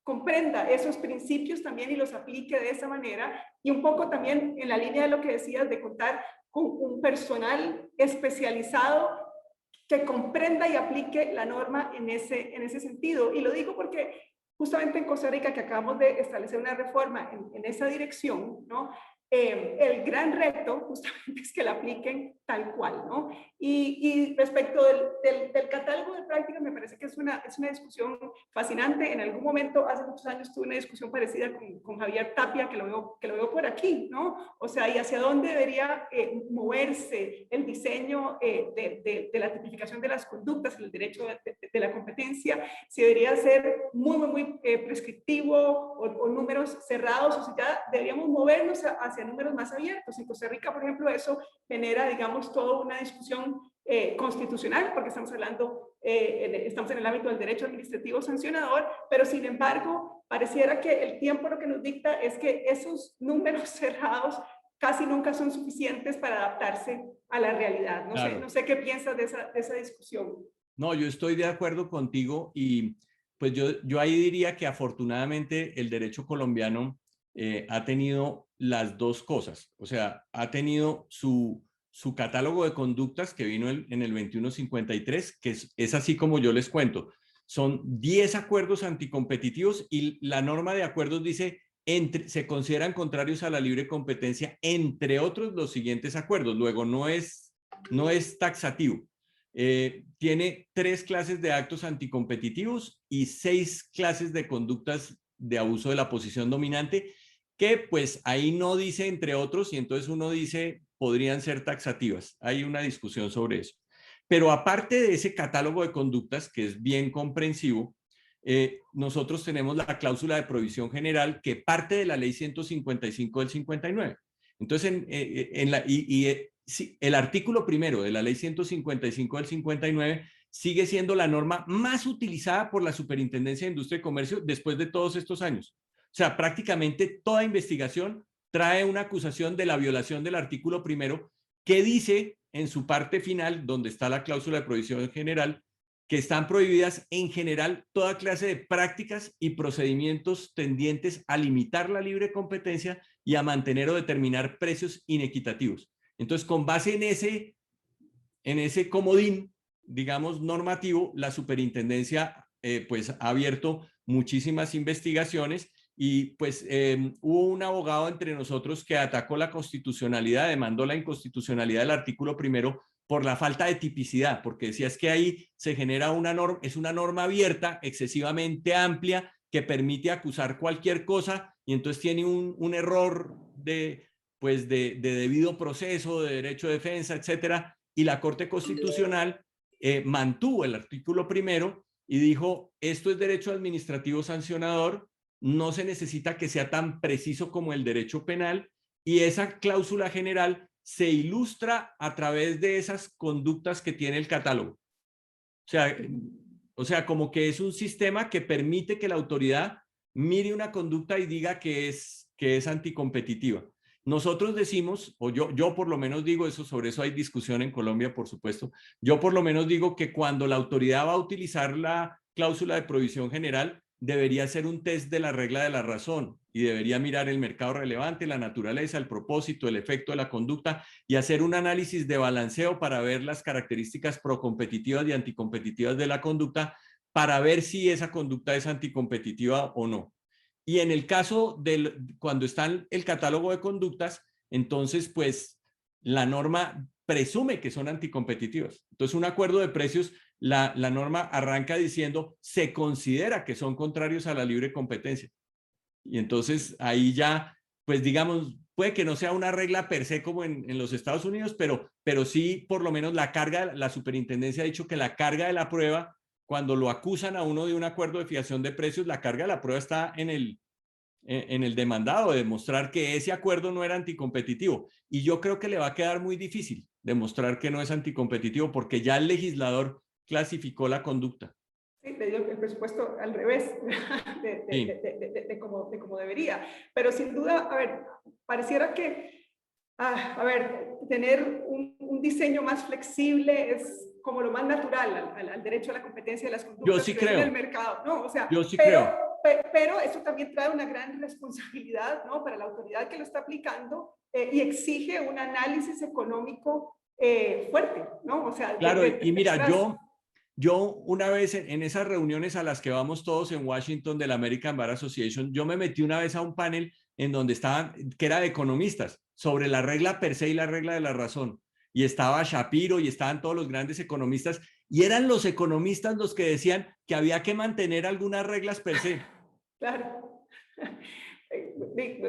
comprenda esos principios también y los aplique de esa manera, y un poco también en la línea de lo que decías de contar con un personal especializado que comprenda y aplique la norma en ese sentido. Y lo digo porque justamente en Costa Rica, que acabamos de establecer una reforma en esa dirección, ¿no? El gran reto justamente es que la apliquen tal cual, ¿no? Y respecto del catálogo de prácticas, me parece que es una discusión fascinante. En algún momento, hace muchos años, tuve una discusión parecida con Javier Tapia, que lo veo por aquí, ¿no? O sea, y hacia dónde debería moverse el diseño de la tipificación de las conductas, el derecho de la competencia, si debería ser muy prescriptivo o números cerrados, o si ya deberíamos movernos hacia números más abiertos. En Costa Rica, por ejemplo, eso genera, digamos, toda una discusión constitucional, porque estamos hablando, estamos en el ámbito del derecho administrativo sancionador, pero sin embargo, pareciera que el tiempo lo que nos dicta es que esos números cerrados casi nunca son suficientes para adaptarse a la realidad. No sé qué piensas de esa discusión. No, yo estoy de acuerdo contigo y pues yo ahí diría que afortunadamente el derecho colombiano ha tenido las dos cosas, o sea, ha tenido su catálogo de conductas que vino en el 2153, que es así como yo les cuento. Son 10 acuerdos anticompetitivos y la norma de acuerdos dice se consideran contrarios a la libre competencia, entre otros los siguientes acuerdos. Luego no es taxativo. Tiene 3 clases de actos anticompetitivos y 6 clases de conductas de abuso de la posición dominante, que pues ahí no dice entre otros, y entonces uno dice podrían ser taxativas. Hay una discusión sobre eso. Pero aparte de ese catálogo de conductas, que es bien comprensivo, nosotros tenemos la cláusula de prohibición general que parte de la ley 155 del 59. Entonces, el artículo primero de la ley 155 del 59 sigue siendo la norma más utilizada por la Superintendencia de Industria y Comercio después de todos estos años. O sea, prácticamente toda investigación trae una acusación de la violación del artículo primero, que dice en su parte final, donde está la cláusula de prohibición general, que están prohibidas en general toda clase de prácticas y procedimientos tendientes a limitar la libre competencia y a mantener o determinar precios inequitativos. Entonces, con base en ese comodín, digamos, normativo, la superintendencia pues ha abierto muchísimas investigaciones y pues hubo un abogado entre nosotros que atacó la constitucionalidad, demandó la inconstitucionalidad del artículo primero por la falta de tipicidad, porque decía es que ahí se genera una norma, es una norma abierta, excesivamente amplia, que permite acusar cualquier cosa y entonces tiene un error de debido proceso, de derecho de defensa, etcétera, y la Corte Constitucional mantuvo el artículo primero y dijo, esto es derecho administrativo sancionador, no se necesita que sea tan preciso como el derecho penal, y esa cláusula general se ilustra a través de esas conductas que tiene el catálogo. O sea, como que es un sistema que permite que la autoridad mire una conducta y diga que es anticompetitiva. nosotros decimos, o yo por lo menos digo eso, sobre eso hay discusión en Colombia, por supuesto, yo por lo menos digo que cuando la autoridad va a utilizar la cláusula de provisión general, debería hacer un test de la regla de la razón y debería mirar el mercado relevante, la naturaleza, el propósito, el efecto de la conducta y hacer un análisis de balanceo para ver las características procompetitivas y anticompetitivas de la conducta para ver si esa conducta es anticompetitiva o no. Y en el caso cuando está el catálogo de conductas, entonces pues la norma presume que son anticompetitivas. Entonces un acuerdo de precios, la norma arranca diciendo se considera que son contrarios a la libre competencia. Y entonces ahí ya, pues digamos, puede que no sea una regla per se como en los Estados Unidos, pero sí por lo menos la carga, la superintendencia ha dicho que la carga de la prueba, cuando lo acusan a uno de un acuerdo de fijación de precios, la carga de la prueba está en el demandado, de demostrar que ese acuerdo no era anticompetitivo. Y yo creo que le va a quedar muy difícil demostrar que no es anticompetitivo porque ya el legislador clasificó la conducta. Sí, le dio el presupuesto al revés de como debería. Pero sin duda, a ver, pareciera que, a ver, tener un diseño más flexible es como lo más natural al derecho a la competencia de las conductas. Yo sí creo. En el mercado, ¿no? O sea, yo sí creo. Pero eso también trae una gran responsabilidad, ¿no? Para la autoridad que lo está aplicando y exige un análisis económico fuerte, ¿no? O sea, claro, y mira, yo una vez en esas reuniones a las que vamos todos en Washington de la American Bar Association, yo me metí una vez a un panel en donde estaban, que era de economistas, sobre la regla per se y la regla de la razón. Y estaba Shapiro y estaban todos los grandes economistas, y eran los economistas los que decían que había que mantener algunas reglas per se. Claro.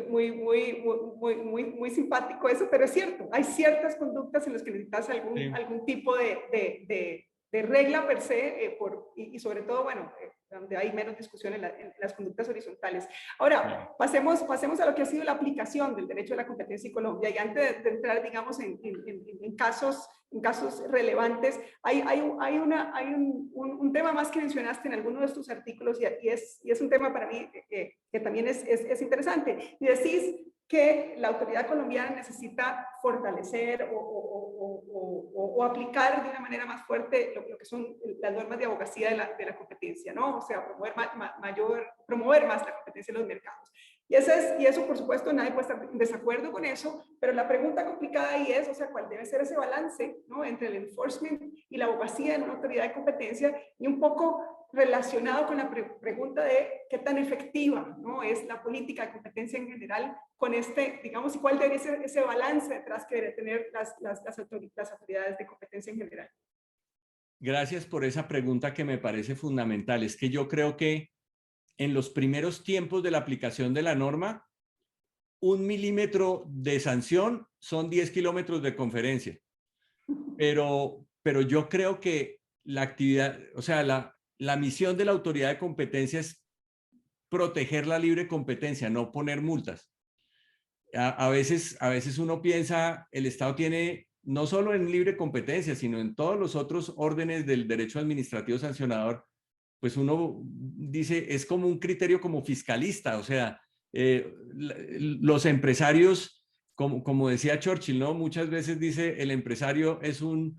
Muy simpático eso, pero es cierto, hay ciertas conductas en las que necesitas algún tipo de regla per se, y sobre todo, bueno, donde hay menos discusión en las conductas horizontales. Ahora, pasemos a lo que ha sido la aplicación del derecho de la competencia en Colombia, y antes de entrar, digamos, en casos relevantes, hay un tema más que mencionaste en alguno de estos artículos, y es un tema para mí que también es interesante, y decís que la autoridad colombiana necesita fortalecer o aplicar de una manera más fuerte lo que son las normas de abogacía de la competencia, ¿no? O sea, promover más la competencia en los mercados. Y eso, por supuesto, nadie puede estar en desacuerdo con eso, pero la pregunta complicada ahí es, o sea, ¿cuál debe ser ese balance, ¿no? Entre el enforcement y la abogacía en una autoridad de competencia, y un poco relacionado con la pregunta de qué tan efectiva, ¿no? Es la política de competencia en general con digamos, y cuál debería ser ese balance detrás que deben tener las autoridades de competencia en general. Gracias por esa pregunta que me parece fundamental. Es que yo creo que en los primeros tiempos de la aplicación de la norma, 1 milímetro de sanción son 10 kilómetros de conferencia. Pero yo creo que la actividad, o sea, la misión de la autoridad de competencia es proteger la libre competencia, no poner multas. A veces uno piensa, el Estado tiene, no solo en libre competencia, sino en todos los otros órdenes del derecho administrativo sancionador, pues uno dice, es como un criterio como fiscalista, o sea, los empresarios, como decía Churchill, ¿no? Muchas veces dice, el empresario es un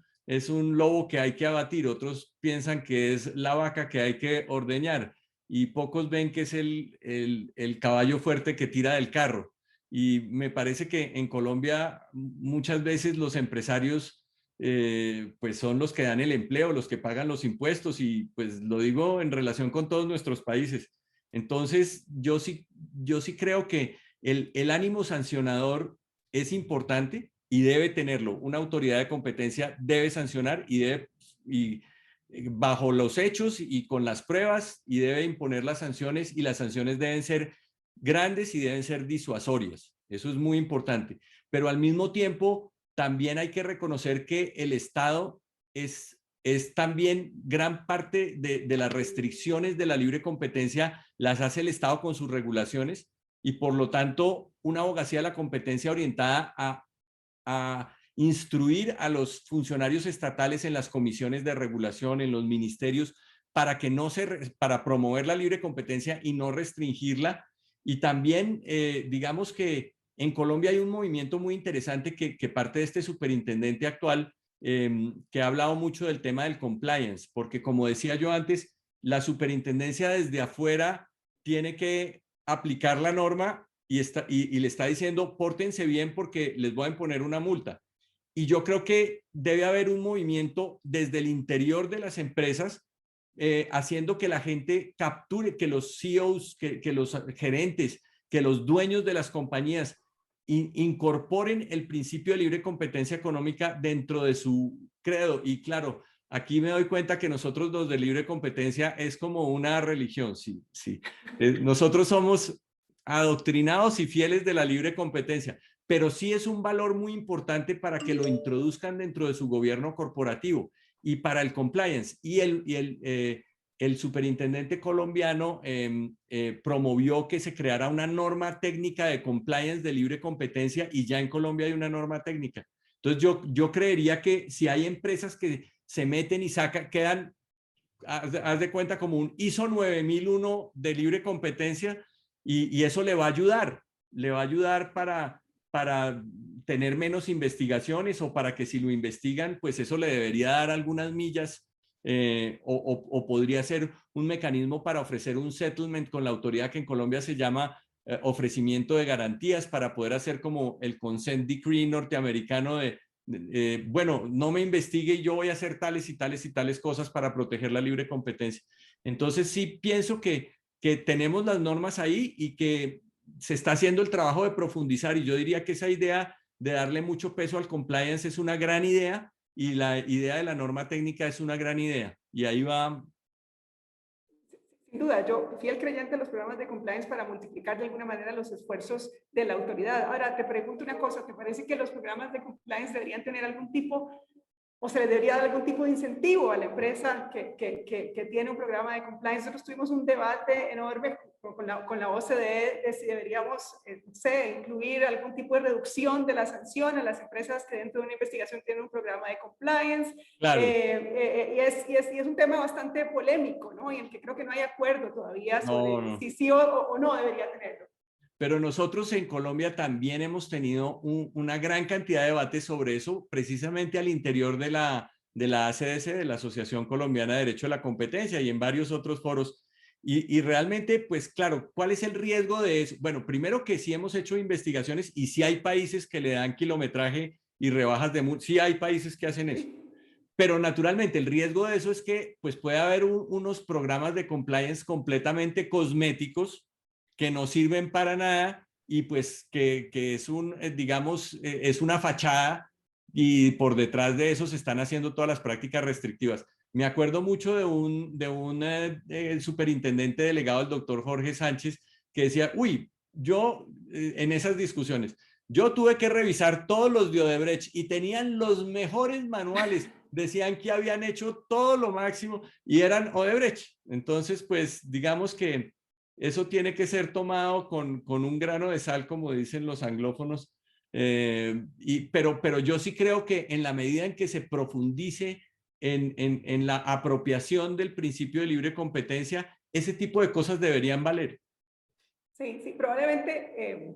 lobo que hay que abatir, otros piensan que es la vaca que hay que ordeñar, y pocos ven que es el caballo fuerte que tira del carro. Y me parece que en Colombia muchas veces los empresarios pues son los que dan el empleo, los que pagan los impuestos, y pues lo digo en relación con todos nuestros países. Entonces yo sí creo que el ánimo sancionador es importante y debe tenerlo. Una autoridad de competencia debe sancionar y bajo los hechos y con las pruebas, y debe imponer las sanciones, y las sanciones deben ser grandes y deben ser disuasorias. Eso es muy importante. Pero al mismo tiempo, también hay que reconocer que el Estado es también gran parte de las restricciones de la libre competencia, las hace el Estado con sus regulaciones, y por lo tanto una abogacía de la competencia orientada a instruir a los funcionarios estatales en las comisiones de regulación, en los ministerios, para promover la libre competencia y no restringirla. Y también digamos que en Colombia hay un movimiento muy interesante que parte de este superintendente actual, que ha hablado mucho del tema del compliance, porque como decía yo antes, la superintendencia desde afuera tiene que aplicar la norma y le está diciendo, pórtense bien porque les voy a imponer una multa. Y yo creo que debe haber un movimiento desde el interior de las empresas, haciendo que la gente capture, que los CEOs, que los gerentes, que los dueños de las compañías incorporen el principio de libre competencia económica dentro de su credo. Y claro, aquí me doy cuenta que nosotros los de libre competencia es como una religión, sí, sí. Nosotros somos adoctrinados y fieles de la libre competencia, pero sí es un valor muy importante para que lo introduzcan dentro de su gobierno corporativo y para el compliance. Y el superintendente colombiano promovió que se creara una norma técnica de compliance de libre competencia y ya en Colombia hay una norma técnica. Entonces yo creería que si hay empresas que se meten y sacan, quedan, haz de cuenta, como un ISO 9001 de libre competencia y eso le va a ayudar para tener menos investigaciones o para que si lo investigan, pues eso le debería dar algunas millas. O podría ser un mecanismo para ofrecer un settlement con la autoridad que en Colombia se llama ofrecimiento de garantías para poder hacer como el consent decree norteamericano de bueno, no me investigue y yo voy a hacer tales y tales y tales cosas para proteger la libre competencia. Entonces sí pienso que tenemos las normas ahí y que se está haciendo el trabajo de profundizar y yo diría que esa idea de darle mucho peso al compliance es una gran idea. Y la idea de la norma técnica es una gran idea. Y ahí va. Sin duda, yo fiel creyente de los programas de compliance para multiplicar de alguna manera los esfuerzos de la autoridad. Ahora, te pregunto una cosa, ¿te parece que los programas de compliance deberían tener algún tipo, o se le debería dar algún tipo de incentivo a la empresa que tiene un programa de compliance? Nosotros tuvimos un debate enorme con la OCDE de si deberíamos, no sé, incluir algún tipo de reducción de la sanción a las empresas que dentro de una investigación tienen un programa de compliance. Claro. Y es un tema bastante polémico, ¿no? Y en el que creo que no hay acuerdo todavía sobre si sí o no debería tenerlo. Pero nosotros en Colombia también hemos tenido una gran cantidad de debates sobre eso, precisamente al interior de la ACDC, de la Asociación Colombiana de Derecho a la Competencia y en varios otros foros. Y realmente, pues claro, ¿cuál es el riesgo de eso? Bueno, primero que sí hemos hecho investigaciones y sí hay países que le dan kilometraje y rebajas de multa, sí hay países que hacen eso. Pero naturalmente el riesgo de eso es que pues puede haber unos programas de compliance completamente cosméticos que no sirven para nada y pues que es digamos, es una fachada y por detrás de eso se están haciendo todas las prácticas restrictivas. Me acuerdo mucho de un superintendente delegado, el doctor Jorge Sánchez, que decía, uy, yo en esas discusiones, yo tuve que revisar todos los de Odebrecht y tenían los mejores manuales, decían que habían hecho todo lo máximo y eran Odebrecht. Entonces, pues digamos que eso tiene que ser tomado con un grano de sal, como dicen los anglófonos, pero yo sí creo que en la medida en que se profundice en la apropiación del principio de libre competencia, ese tipo de cosas deberían valer. Sí, sí, probablemente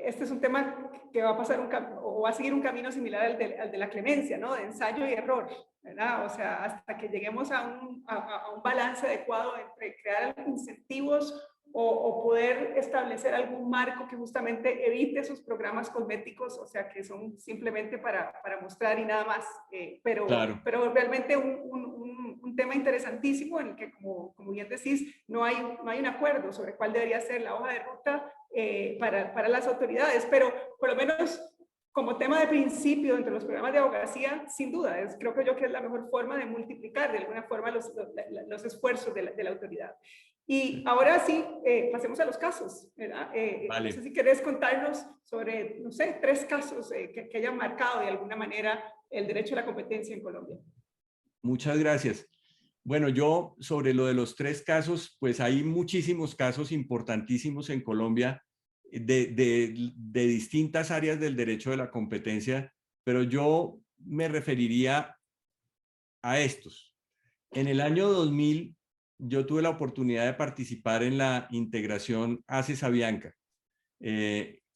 este es un tema que va a pasar o va a seguir un camino similar al de la clemencia, ¿no? De ensayo y error, ¿verdad? O sea, hasta que lleguemos a un balance adecuado entre crear incentivos o poder establecer algún marco que justamente evite esos programas cosméticos, o sea, que son simplemente para mostrar y nada más. Pero realmente un tema interesantísimo en el que, como bien decís, no hay un acuerdo sobre cuál debería ser la hoja de ruta para las autoridades, pero por lo menos como tema de principio entre los programas de abogacía, sin duda, creo que es la mejor forma de multiplicar de alguna forma los esfuerzos de la autoridad. Y ahora sí, pasemos a los casos, ¿verdad? Vale. No sé si querés contarnos sobre, no sé, 3 casos que hayan marcado de alguna manera el derecho a la competencia en Colombia. Muchas gracias. Bueno, yo sobre lo de los 3 casos, pues hay muchísimos casos importantísimos en Colombia de distintas áreas del derecho de la competencia, pero yo me referiría a estos. En el año 2000, yo tuve la oportunidad de participar en la integración ACES-Avianca.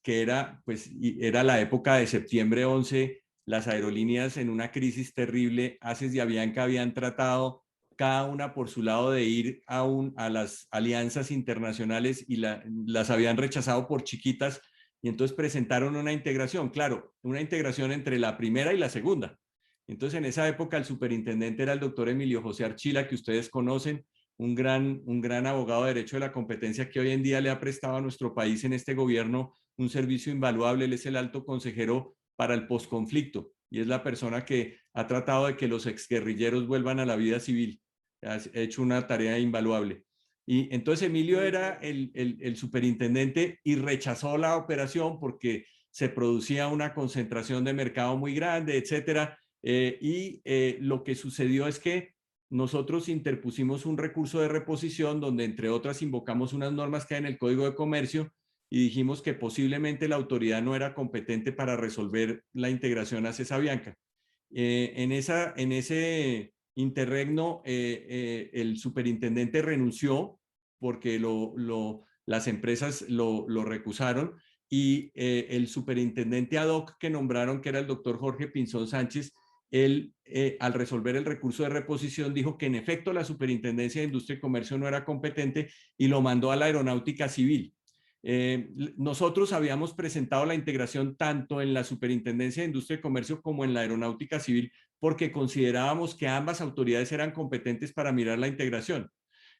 que era, pues, era la época de septiembre 11, las aerolíneas en una crisis terrible, ACES y Avianca habían tratado cada una por su lado de ir a las alianzas internacionales y las habían rechazado por chiquitas, y entonces presentaron una integración, claro, una integración entre la primera y la segunda. Entonces en esa época el superintendente era el doctor Emilio José Archila, que ustedes conocen, un gran abogado de derecho de la competencia que hoy en día le ha prestado a nuestro país en este gobierno un servicio invaluable. Él es el alto consejero para el posconflicto y es la persona que ha tratado de que los exguerrilleros vuelvan a la vida civil. Ha hecho una tarea invaluable. Y entonces Emilio era el superintendente y rechazó la operación porque se producía una concentración de mercado muy grande, etcétera. Lo que sucedió es que nosotros interpusimos un recurso de reposición donde, entre otras, invocamos unas normas que hay en el Código de Comercio y dijimos que posiblemente la autoridad no era competente para resolver la integración ACES Avianca. En ese interregno, el superintendente renunció porque las empresas lo recusaron, y el superintendente ad hoc que nombraron, que era el doctor Jorge Pinzón Sánchez, él, al resolver el recurso de reposición, dijo que en efecto la Superintendencia de Industria y Comercio no era competente y lo mandó a la Aeronáutica Civil. Nosotros habíamos presentado la integración tanto en la Superintendencia de Industria y Comercio como en la Aeronáutica Civil porque considerábamos que ambas autoridades eran competentes para mirar la integración.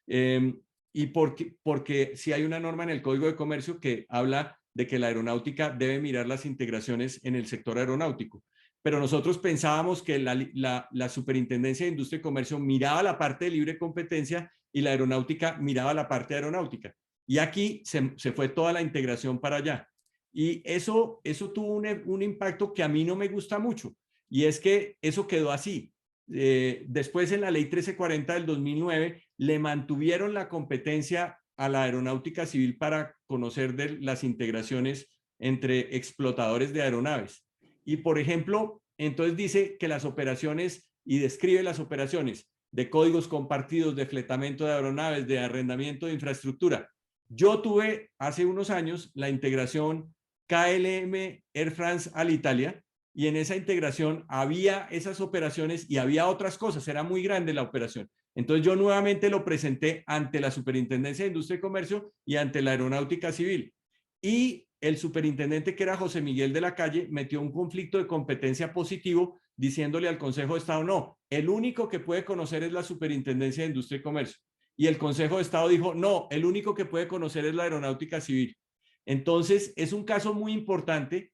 Y porque si hay una norma en el Código de Comercio que habla de que la aeronáutica debe mirar las integraciones en el sector aeronáutico. Pero nosotros pensábamos que la Superintendencia de Industria y Comercio miraba la parte de libre competencia y la aeronáutica miraba la parte aeronáutica. Y aquí se fue toda la integración para allá. Y eso tuvo un impacto que a mí no me gusta mucho. Y es que eso quedó así. Después, en la ley 1340 del 2009, le mantuvieron la competencia a la Aeronáutica Civil para conocer de las integraciones entre explotadores de aeronaves. Y, por ejemplo, entonces dice que las operaciones, y describe las operaciones de códigos compartidos, de fletamento de aeronaves, de arrendamiento de infraestructura. Yo tuve hace unos años la integración KLM Air France Alitalia, y en esa integración había esas operaciones y había otras cosas, era muy grande la operación. Entonces yo nuevamente lo presenté ante la Superintendencia de Industria y Comercio y ante la Aeronáutica Civil. Y el superintendente, que era José Miguel de la Calle, metió un conflicto de competencia positivo diciéndole al Consejo de Estado, no, el único que puede conocer es la Superintendencia de Industria y Comercio. Y el Consejo de Estado dijo, no, el único que puede conocer es la Aeronáutica Civil. Entonces es un caso muy importante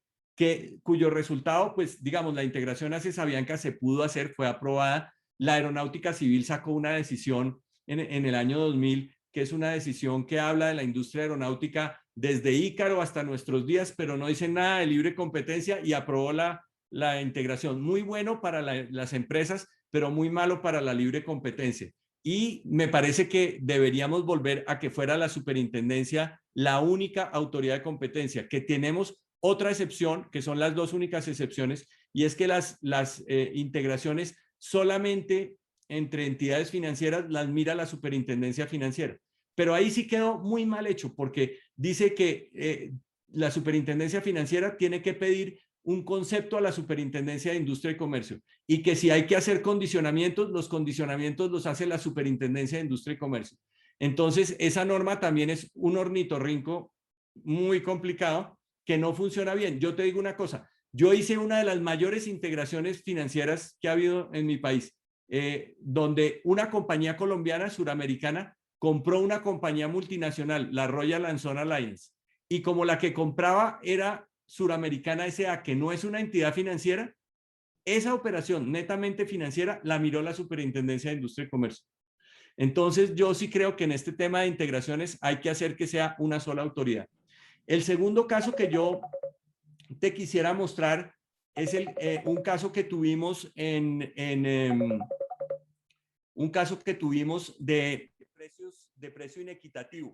cuyo resultado, pues digamos, la integración ACES Avianca se pudo hacer, fue aprobada. La Aeronáutica Civil sacó una decisión en el año 2000, que es una decisión que habla de la industria aeronáutica desde Ícaro hasta nuestros días, pero no dice nada de libre competencia, y aprobó la integración. Muy bueno para las empresas, pero muy malo para la libre competencia. Y me parece que deberíamos volver a que fuera la superintendencia la única autoridad de competencia, que tenemos otra excepción, que son las dos únicas excepciones, y es que las integraciones solamente entre entidades financieras las mira la superintendencia financiera. Pero ahí sí quedó muy mal hecho, porque dice que la superintendencia financiera tiene que pedir un concepto a la superintendencia de industria y comercio, y que si hay que hacer condicionamientos, los condicionamientos los hace la superintendencia de industria y comercio. Entonces, esa norma también es un ornitorrinco muy complicado que no funciona bien. Yo te digo una cosa, yo hice una de las mayores integraciones financieras que ha habido en mi país, donde una compañía colombiana, suramericana, compró una compañía multinacional, la Royal Anson Alliance, y como la que compraba era Suramericana S.A., que no es una entidad financiera, esa operación netamente financiera la miró la Superintendencia de Industria y Comercio. Entonces, yo sí creo que en este tema de integraciones hay que hacer que sea una sola autoridad. El segundo caso que yo te quisiera mostrar es un caso que tuvimos un caso que tuvimos de precio inequitativo,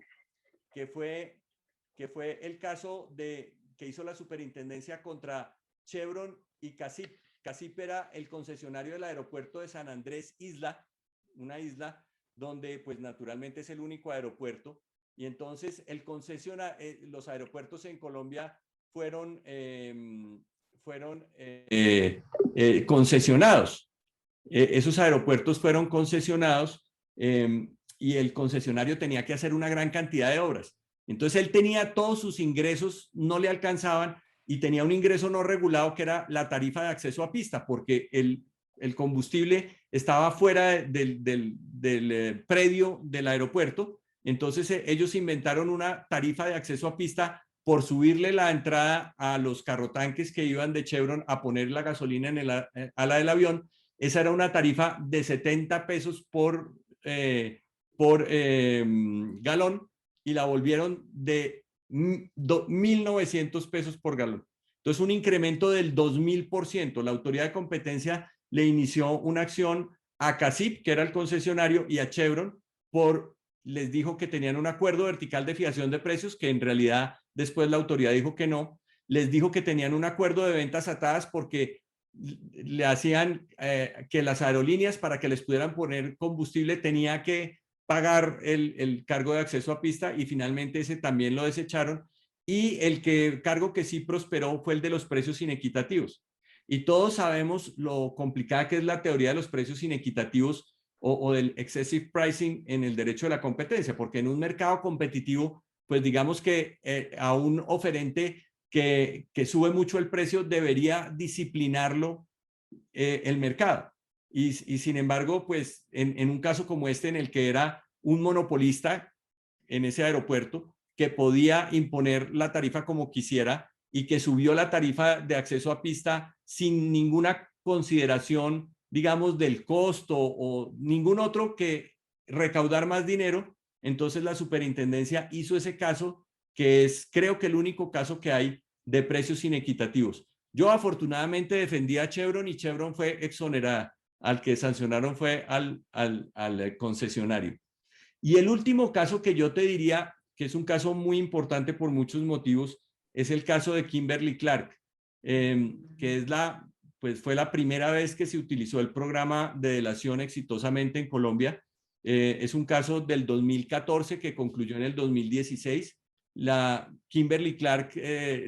que fue el caso que hizo la superintendencia contra Chevron y CACIP. CACIP era el concesionario del aeropuerto de San Andrés Isla, una isla donde pues naturalmente es el único aeropuerto. Y entonces los aeropuertos en Colombia concesionados. Esos aeropuertos fueron concesionados y el concesionario tenía que hacer una gran cantidad de obras. Entonces él tenía todos sus ingresos, no le alcanzaban, y tenía un ingreso no regulado que era la tarifa de acceso a pista, porque el combustible estaba fuera del predio del aeropuerto. Entonces ellos inventaron una tarifa de acceso a pista por subirle la entrada a los carrotanques que iban de Chevron a poner la gasolina en el ala del avión. Esa era una tarifa de 70 pesos por galón, y la volvieron de 1.900 pesos por galón. Entonces, un incremento del 2.000%. La autoridad de competencia le inició una acción a CACIP, que era el concesionario, y a Chevron, les dijo que tenían un acuerdo vertical de fijación de precios, que en realidad después la autoridad dijo que no. Les dijo que tenían un acuerdo de ventas atadas porque le hacían que las aerolíneas, para que les pudieran poner combustible, tenía que pagar el cargo de acceso a pista, y finalmente ese también lo desecharon. Y el cargo que sí prosperó fue el de los precios inequitativos. Y todos sabemos lo complicada que es la teoría de los precios inequitativos o del excessive pricing en el derecho de la competencia, porque en un mercado competitivo, pues digamos que a un oferente que sube mucho el precio debería disciplinarlo el mercado. Y sin embargo, pues en un caso como este, en el que era un monopolista en ese aeropuerto que podía imponer la tarifa como quisiera, y que subió la tarifa de acceso a pista sin ninguna consideración, digamos, del costo o ningún otro que recaudar más dinero, entonces la superintendencia hizo ese caso, que es, creo que, el único caso que hay de precios inequitativos. Yo afortunadamente defendí a Chevron, y Chevron fue exonerada. Al que sancionaron fue al concesionario. Y el último caso que yo te diría, que es un caso muy importante por muchos motivos, es el caso de Kimberly-Clark, que fue la primera vez que se utilizó el programa de delación exitosamente en Colombia. Es un caso del 2014 que concluyó en el 2016. La Kimberly-Clark,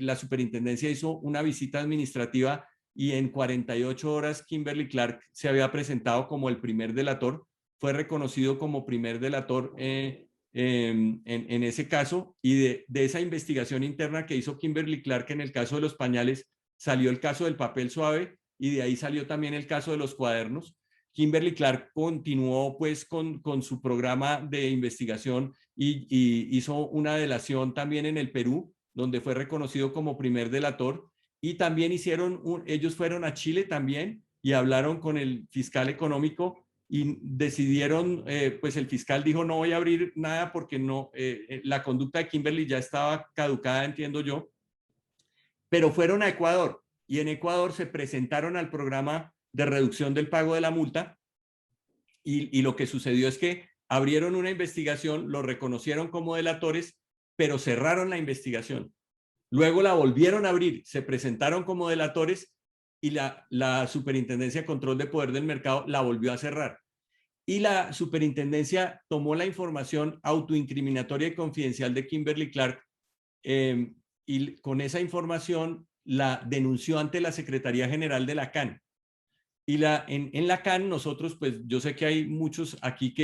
la superintendencia hizo una visita administrativa, y en 48 horas Kimberly-Clark se había presentado como el primer delator, fue reconocido como primer delator en ese caso, y de esa investigación interna que hizo Kimberly-Clark en el caso de los pañales, salió el caso del papel suave, y de ahí salió también el caso de los cuadernos. Kimberly-Clark continuó pues con su programa de investigación y hizo una delación también en el Perú, donde fue reconocido como primer delator. Y también ellos fueron a Chile también y hablaron con el fiscal económico, y decidieron, pues el fiscal dijo: no voy a abrir nada porque no, la conducta de Kimberly ya estaba caducada, entiendo yo. Pero fueron a Ecuador, y en Ecuador se presentaron al programa de reducción del pago de la multa, y lo que sucedió es que abrieron una investigación, lo reconocieron como delatores, pero cerraron la investigación. Luego la volvieron a abrir, se presentaron como delatores, y la Superintendencia de Control de Poder del Mercado la volvió a cerrar. Y la superintendencia tomó la información autoincriminatoria y confidencial de Kimberly-Clark, y con esa información la denunció ante la Secretaría General de la CAN. Y en la CAN nosotros, pues yo sé que hay muchos aquí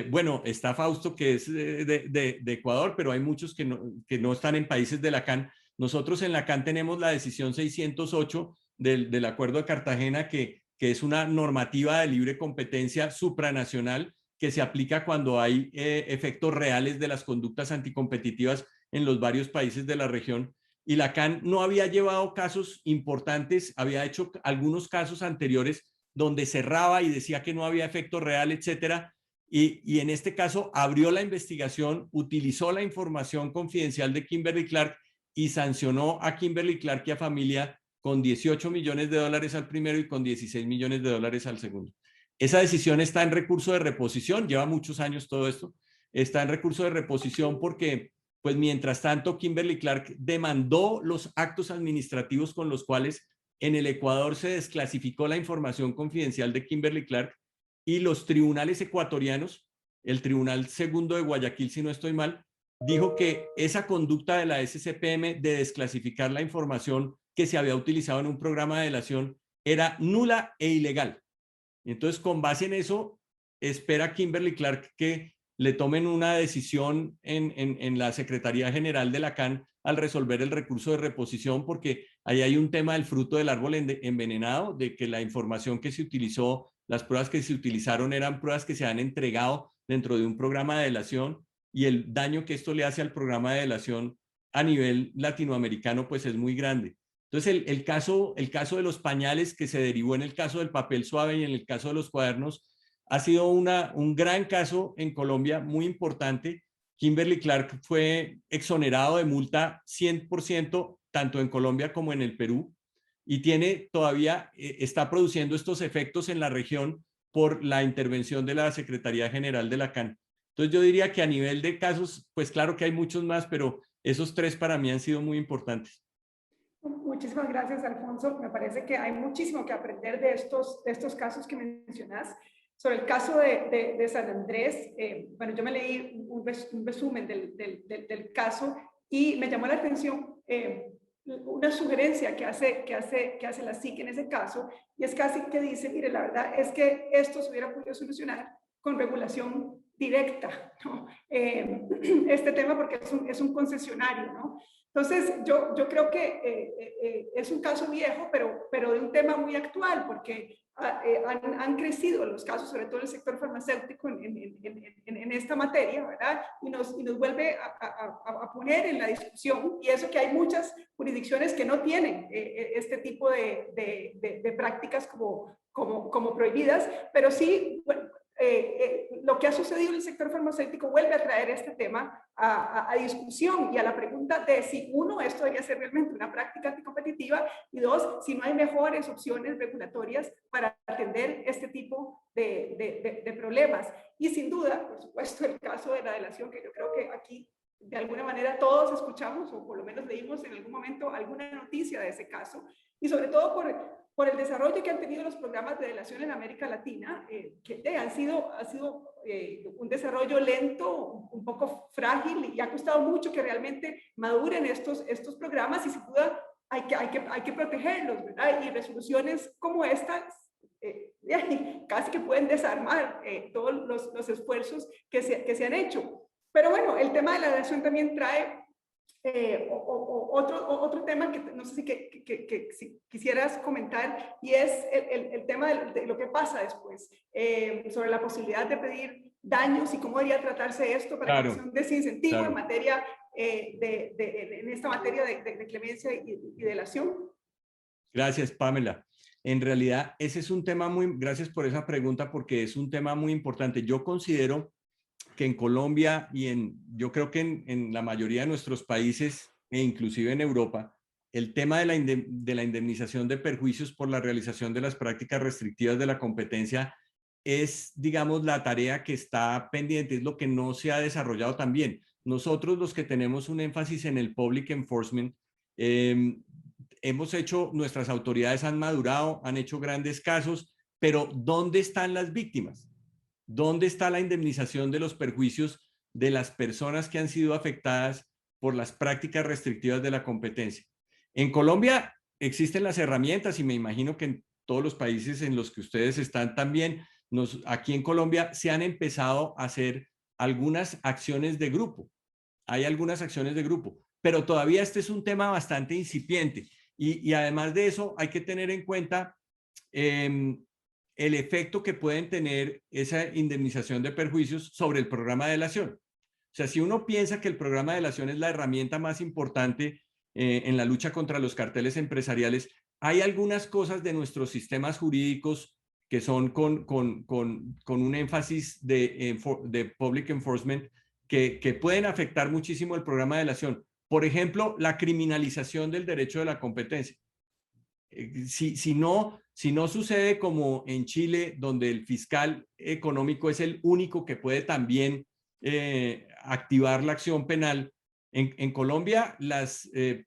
bueno, está Fausto, que es de Ecuador, pero hay muchos que no están en países de la CAN. Nosotros en la CAN tenemos la decisión 608 del Acuerdo de Cartagena, que es una normativa de libre competencia supranacional que se aplica cuando hay efectos reales de las conductas anticompetitivas en los varios países de la región. Y la CAN no había llevado casos importantes, había hecho algunos casos anteriores donde cerraba y decía que no había efecto real, etcétera. Y en este caso abrió la investigación, utilizó la información confidencial de Kimberly-Clark y sancionó a Kimberly-Clark y a familia con $18 millones al primero y con $16 millones al segundo. Esa decisión está en recurso de reposición, lleva muchos años todo esto, está en recurso de reposición porque, pues mientras tanto, Kimberly-Clark demandó los actos administrativos con los cuales en el Ecuador se desclasificó la información confidencial de Kimberly-Clark, y los tribunales ecuatorianos, el Tribunal Segundo de Guayaquil, si no estoy mal, dijo que esa conducta de la SCPM de desclasificar la información que se había utilizado en un programa de delación era nula e ilegal. Entonces, con base en eso, espera Kimberly Clark que le tomen una decisión en la Secretaría General de la CAN al resolver el recurso de reposición, porque ahí hay un tema del fruto del árbol envenenado, de que la información que se utilizó, las pruebas que se utilizaron eran pruebas que se han entregado dentro de un programa de delación, y el daño que esto le hace al programa de delación a nivel latinoamericano pues es muy grande. Entonces el caso de los pañales, que se derivó en el caso del papel suave y en el caso de los cuadernos, ha sido un gran caso en Colombia, muy importante. Kimberly Clark fue exonerado de multa 100%, tanto en Colombia como en el Perú, y está produciendo estos efectos en la región por la intervención de la Secretaría General de la CAN. Entonces yo diría que a nivel de casos, pues claro que hay muchos más, pero esos 3 para mí han sido muy importantes. Muchísimas gracias, Alfonso. Me parece que hay muchísimo que aprender de estos casos que mencionas. Sobre el caso de San Andrés, bueno, yo me leí un resumen del caso y me llamó la atención una sugerencia que hace la SIC en ese caso, y es casi que dice, mire, la verdad es que esto se hubiera podido solucionar con regulación directa, ¿no? Este tema, porque es un concesionario, ¿no? Entonces, yo creo que es un caso viejo, pero de un tema muy actual, porque han crecido los casos, sobre todo en el sector farmacéutico, en esta materia, ¿verdad? Y nos vuelve a poner en la discusión, y eso que hay muchas jurisdicciones que no tienen este tipo de prácticas como prohibidas, pero sí, bueno, lo que ha sucedido en el sector farmacéutico vuelve a traer este tema a discusión y a la pregunta de si, uno, esto debería ser realmente una práctica anticompetitiva, y dos, si no hay mejores opciones regulatorias para atender este tipo de problemas. Y sin duda, por supuesto, el caso de la delación, que yo creo que aquí de alguna manera todos escuchamos, o por lo menos leímos en algún momento alguna noticia de ese caso, y sobre todo por el desarrollo que han tenido los programas de delación en América Latina, que ha sido un desarrollo lento, un poco frágil, y ha costado mucho que realmente maduren estos programas, y sin duda hay que protegerlos, ¿verdad? Y resoluciones como estas casi que pueden desarmar todos los esfuerzos que se han hecho. Pero bueno, el tema de la delación también trae otro tema que no sé si quisieras comentar, y es el tema de lo que pasa después, sobre la posibilidad de pedir daños y cómo debería tratarse esto para que sea un desincentivo en materia en esta materia de clemencia y delación. Gracias, Pamela. En realidad, ese es un tema gracias por esa pregunta, porque es un tema muy importante. Yo considero que en Colombia y yo creo que en la mayoría de nuestros países, e inclusive en Europa, el tema de la indemnización de perjuicios por la realización de las prácticas restrictivas de la competencia es, digamos, la tarea que está pendiente, es lo que no se ha desarrollado tan bien. Nosotros, los que tenemos un énfasis en el public enforcement, nuestras autoridades han madurado, han hecho grandes casos, pero ¿dónde están las víctimas? ¿Dónde está la indemnización de los perjuicios de las personas que han sido afectadas por las prácticas restrictivas de la competencia? En Colombia existen las herramientas, y me imagino que en todos los países en los que ustedes están también, aquí en Colombia se han empezado a hacer algunas acciones de grupo. Hay algunas acciones de grupo, pero todavía este es un tema bastante incipiente. Y además de eso, hay que tener en cuenta el efecto que pueden tener esa indemnización de perjuicios sobre el programa de delación. O sea, si uno piensa que el programa de delación es la herramienta más importante en la lucha contra los carteles empresariales, hay algunas cosas de nuestros sistemas jurídicos que son con un énfasis de public enforcement que pueden afectar muchísimo el programa de delación. Por ejemplo, la criminalización del derecho de la competencia. Si no sucede como en Chile, donde el fiscal económico es el único que puede también activar la acción penal, en Colombia,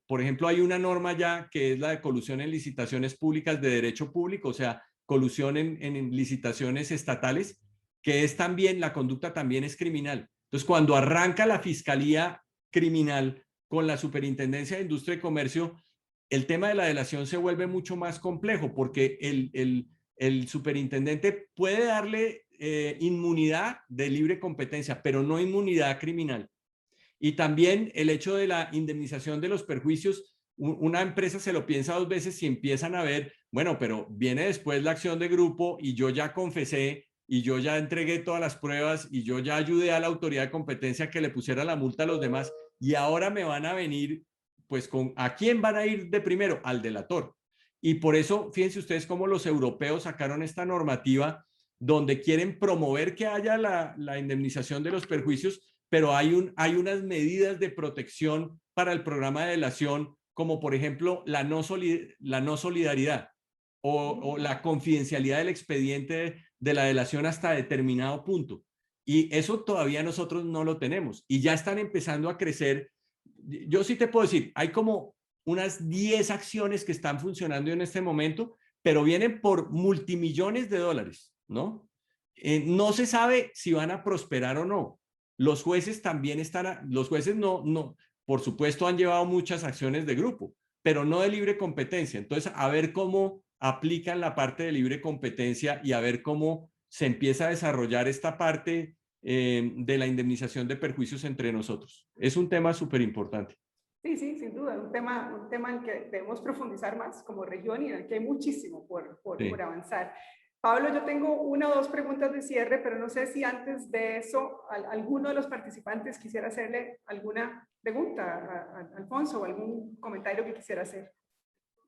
por ejemplo, hay una norma ya que es la de colusión en licitaciones públicas de derecho público, o sea, colusión en licitaciones estatales, que es también, la conducta también es criminal. Entonces, cuando arranca la fiscalía criminal con la Superintendencia de Industria y Comercio, el tema de la delación se vuelve mucho más complejo porque el superintendente puede darle inmunidad de libre competencia, pero no inmunidad criminal. Y también el hecho de la indemnización de los perjuicios, una empresa se lo piensa dos veces si empiezan a ver, bueno, pero viene después la acción de grupo y yo ya confesé y yo ya entregué todas las pruebas y yo ya ayudé a la autoridad de competencia que le pusiera la multa a los demás y ahora me van a venir, pues, ¿a quién van a ir de primero? Al delator. Y por eso, fíjense ustedes cómo los europeos sacaron esta normativa donde quieren promover que haya la indemnización de los perjuicios, pero hay unas medidas de protección para el programa de delación, como por ejemplo la no solidaridad o la confidencialidad del expediente de la delación hasta determinado punto. Y eso todavía nosotros no lo tenemos y ya están empezando a crecer. Yo sí te puedo decir, hay como unas 10 acciones que están funcionando en este momento, pero vienen por multimillones de dólares, ¿no? No se sabe si van a prosperar o no. Los jueces también los jueces no, por supuesto han llevado muchas acciones de grupo, pero no de libre competencia. Entonces, a ver cómo aplican la parte de libre competencia y a ver cómo se empieza a desarrollar esta parte de la indemnización de perjuicios entre nosotros. Es un tema súper importante. Sí, sí, sin duda, un tema en que debemos profundizar más como región y en el que hay muchísimo por avanzar. Pablo, yo tengo una o dos preguntas de cierre, pero no sé si antes de eso alguno de los participantes quisiera hacerle alguna pregunta a Alfonso o algún comentario que quisiera hacer.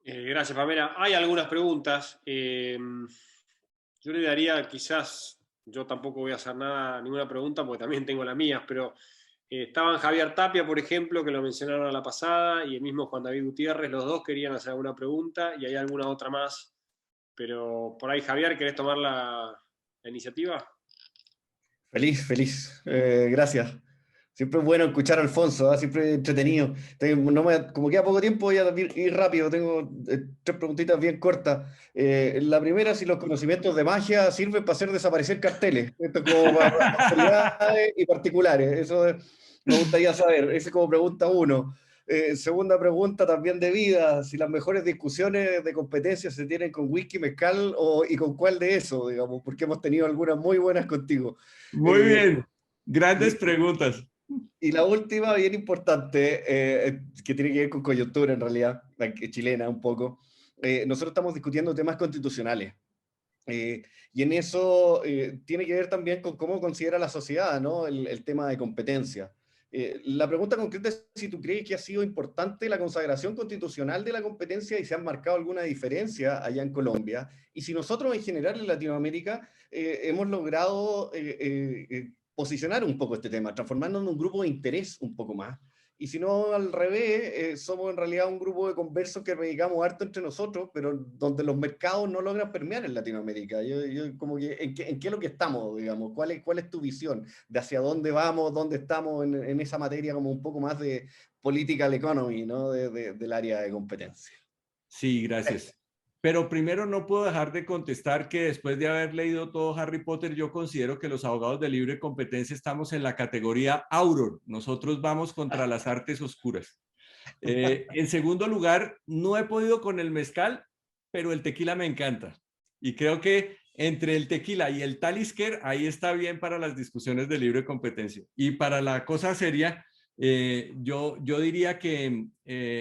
Gracias, Pamela. Hay algunas preguntas. Yo le daría quizás, yo tampoco voy a hacer ninguna pregunta porque también tengo las mías, pero estaban Javier Tapia, por ejemplo, que lo mencionaron a la pasada, y el mismo Juan David Gutiérrez, los dos querían hacer alguna pregunta, y hay alguna otra más. Pero por ahí, Javier, ¿querés tomar la iniciativa? Feliz. Gracias. Siempre es bueno escuchar a Alfonso, ¿eh? Siempre entretenido. Como queda poco tiempo, voy a ir rápido. Tengo tres preguntitas bien cortas. La primera, si los conocimientos de magia sirven para hacer desaparecer carteles. Esto como para autoridades y particulares. Eso me gustaría saber. Esa es como pregunta uno. Segunda pregunta también de vida, si las mejores discusiones de competencia se tienen con whisky, mezcal y con cuál de eso, digamos, porque hemos tenido algunas muy buenas contigo. Muy bien, grandes preguntas. Y la última, bien importante, que tiene que ver con coyuntura en realidad, chilena un poco. Nosotros estamos discutiendo temas constitucionales. Y en eso tiene que ver también con cómo considera la sociedad, ¿no? el tema de competencia. La pregunta concreta es si tú crees que ha sido importante la consagración constitucional de la competencia y se han marcado alguna diferencia allá en Colombia, y si nosotros en general en Latinoamérica hemos logrado posicionar un poco este tema, transformarnos en un grupo de interés un poco más, y si no al revés, somos en realidad un grupo de conversos que predicamos harto entre nosotros, pero donde los mercados no logran permear en Latinoamérica. Yo como que, ¿en qué es lo que estamos, digamos? ¿Cuál es tu visión de hacia dónde vamos, dónde estamos en esa materia como un poco más de political economy, ¿no? Del área de competencia? Sí, gracias. Pero primero no puedo dejar de contestar que después de haber leído todo Harry Potter, yo considero que los abogados de libre competencia estamos en la categoría Auror. Nosotros vamos contra las artes oscuras. En segundo lugar, no he podido con el mezcal, pero el tequila me encanta. Y creo que entre el tequila y el Talisker, ahí está bien para las discusiones de libre competencia. Y para la cosa seria, yo diría que